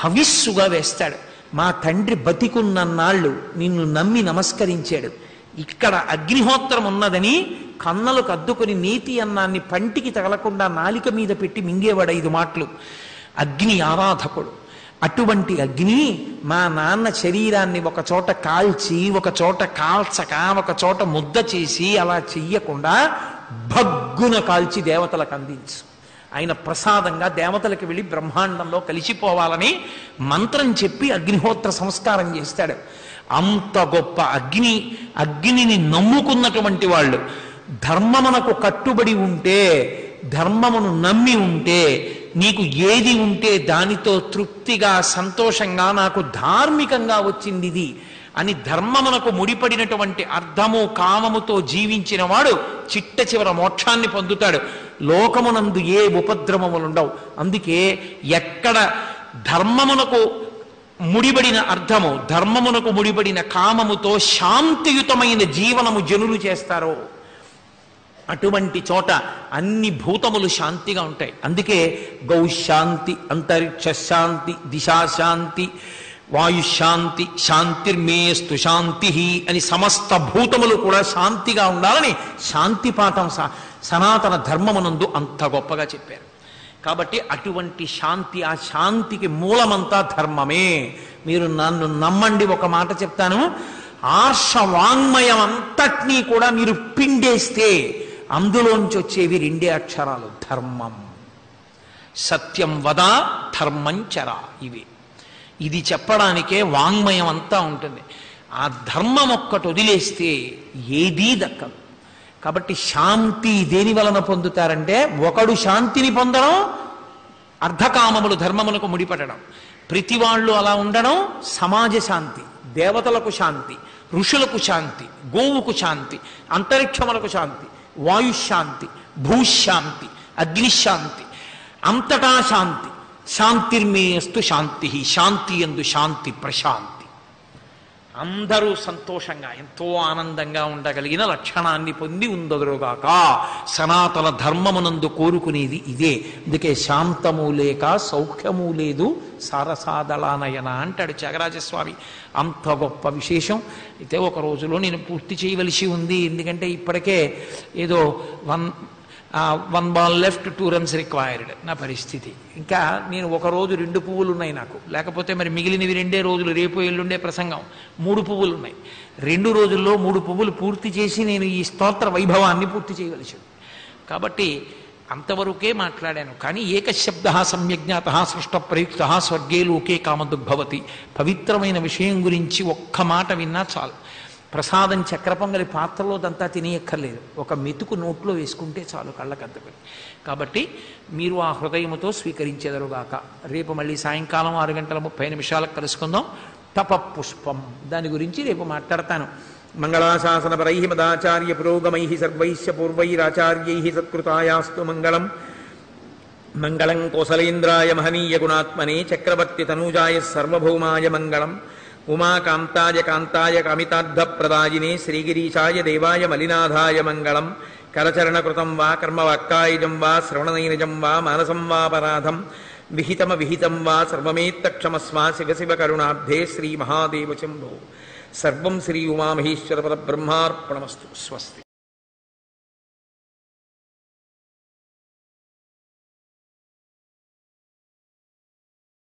హవిస్సుగా వేస్తాడు. మా తండ్రి బతికున్నన్నాళ్ళు నిన్ను నమ్మి నమస్కరించాడు. ఇక్కడ అగ్నిహోత్రం ఉన్నదని కన్నలు కద్దుకొని నీతి అన్నాన్ని పంటికి తగలకుండా నాలిక మీద పెట్టి మింగేవాడు 5 మాటలు. అగ్ని ఆరాధకుడు. అటువంటి అగ్ని మా నాన్న శరీరాన్ని ఒక చోట కాల్చి, ఒక చోట కాల్చక, ఒక చోట ముద్ద చేసి అలా చెయ్యకుండా భగ్గున కాల్చి దేవతలకు అందించు. ఆయన ప్రసాదంగా దేవతలకు వెళ్ళి బ్రహ్మాండంలో కలిసిపోవాలని మంత్రం చెప్పి అగ్నిహోత్ర సంస్కారం చేస్తాడు. అంత గొప్ప అగ్నిని నమ్ముకున్నటువంటి వాళ్ళు ధర్మమునకు కట్టుబడి ఉంటే, ధర్మమును నమ్మి ఉంటే, నీకు ఏది ఉంటే దానితో తృప్తిగా సంతోషంగా నాకు ధార్మికంగా వచ్చింది ఇది అని ధర్మమునకు ముడిపడినటువంటి అర్థము కామముతో జీవించిన వాడు చిట్ట చివర మోక్షాన్ని పొందుతాడు. లోకమునందు ఏ ఉపద్రవములుండవు. అందుకే ఎక్కడ ధర్మమునకు ముడిపడిన అర్థము, ధర్మమునకు ముడిపడిన కామముతో శాంతియుతమైన జీవనము జనులు చేస్తారో అటువంటి చోట అన్ని భూతములు శాంతిగా ఉంటాయి. అందుకే గౌశాంతి, అంతరిక్ష శాంతి, దిశాశాంతి, వాయుశాంతి, శాంతిర్మేస్తు శాంతి అని సమస్త భూతములు కూడా శాంతిగా ఉండాలని శాంతి పాఠం సనాతన ధర్మమునందు అంత గొప్పగా చెప్పారు. కాబట్టి అటువంటి శాంతి, ఆ శాంతికి మూలమంతా ధర్మమే. మీరు నన్ను నమ్మండి, ఒక మాట చెప్తాను. ఆర్షవాంగ్మయం అంతటినీ కూడా మీరు పిండేస్తే అందులోంచి వచ్చేవి 2 అక్షరాలు, ధర్మం. సత్యం వద ధర్మం చర. ఇది చెప్పడానికే వాంగ్మయం అంతా ఉంటుంది. ఆ ధర్మం ఒక్కటి వదిలేస్తే ఏదీ దక్కదు. కాబట్టి శాంతి దేని వలన పొందుతారంటే, ఒకడు శాంతిని పొందడం, అర్ధకామములు ధర్మములకు ముడిపడడం, ప్రతి వాళ్ళు అలా ఉండడం, సమాజ శాంతి, దేవతలకు శాంతి, ఋషులకు శాంతి, గోవుకు శాంతి, అంతరిక్షములకు శాంతి, వాయుశాంతి, భూశాంతి, అగ్నిశాంతి, అంతటా శాంతి. శాంతిర్మేస్తు శాంతి, శాంతి యందు శాంతి, ప్రశాంతి. అందరూ సంతోషంగా ఎంతో ఆనందంగా ఉండగలిగిన లక్షణాన్ని పొంది ఉందరుగాక. సనాతన ధర్మమునందు కోరుకునేది ఇదే. అందుకే శాంతము లేక సౌఖ్యము లేదు సారసాదళానయన అంటాడు త్యాగరాజస్వామి. అంత గొప్ప విశేషం. అయితే ఒక రోజులో నేను పూర్తి చేయవలసి ఉంది. ఎందుకంటే ఇప్పటికే ఏదో 1 ball left, 2 runs required నా పరిస్థితి. ఇంకా నేను ఒక రోజు 2 పువ్వులు ఉన్నాయి నాకు, లేకపోతే మరి మిగిలినవి 2 రోజులు, రేపు ఎల్లుండే ప్రసంగం 3 పువ్వులు ఉన్నాయి. 2 రోజుల్లో 3 పువ్వులు పూర్తి చేసి నేను ఈ స్తోత్ర వైభవాన్ని పూర్తి చేయవలసి ఉంది. కాబట్టి అంతవరకే మాట్లాడాను. కానీ ఏకశబ్ద సమ్యజ్ఞాత సృష్ట ప్రయుక్త స్వర్గే లోకే కామదుగ్భవతి. పవిత్రమైన విషయం గురించి ఒక్క మాట విన్నా చాలు. ప్రసాదం చక్ర పొంగలి పాత్రలో దంతా తినేయక్కర్లేదు, ఒక మెతుకు నోట్లో వేసుకుంటే చాలు కళ్ళకద్దుకొని. కాబట్టి మీరు ఆ హృదయముతో స్వీకరించేదరుగాక. రేపు మళ్ళీ సాయంకాలం 6:30 కలుసుకుందాం. తప పుష్పం దాని గురించి రేపు మాట్లాడతాను. మంగళాశాసనపరై మదాచార్య పురోగమై సర్వైశ్చ పూర్వైరాచార్యై సత్కృతాయాస్తు మంగళం. మంగళం కోసలేంద్రాయ మహనీయ గుణాత్మనే చక్రవర్తి తనూజాయ సర్వభౌమాయ మంగళం. ఉమాకాంతాయ కాంతాయ కామితార్థప్రదాయినే శ్రీగిరీశాయ దేవాయ మలినాథాయ మంగళం. కరచరణకృతం వా కర్మవాక్కాయజం వా శ్రవణనైనజం వా మానసం వాపరాధం విహితం వా సర్వమేత్తక్షమస్వ శివ శివ కరుణాబ్ధే శ్రీ మహాదేవ శంభో. సర్వం శ్రీ ఉమామహేశ్వర పరబ్రహ్మార్పణమస్తు. స్వస్తి.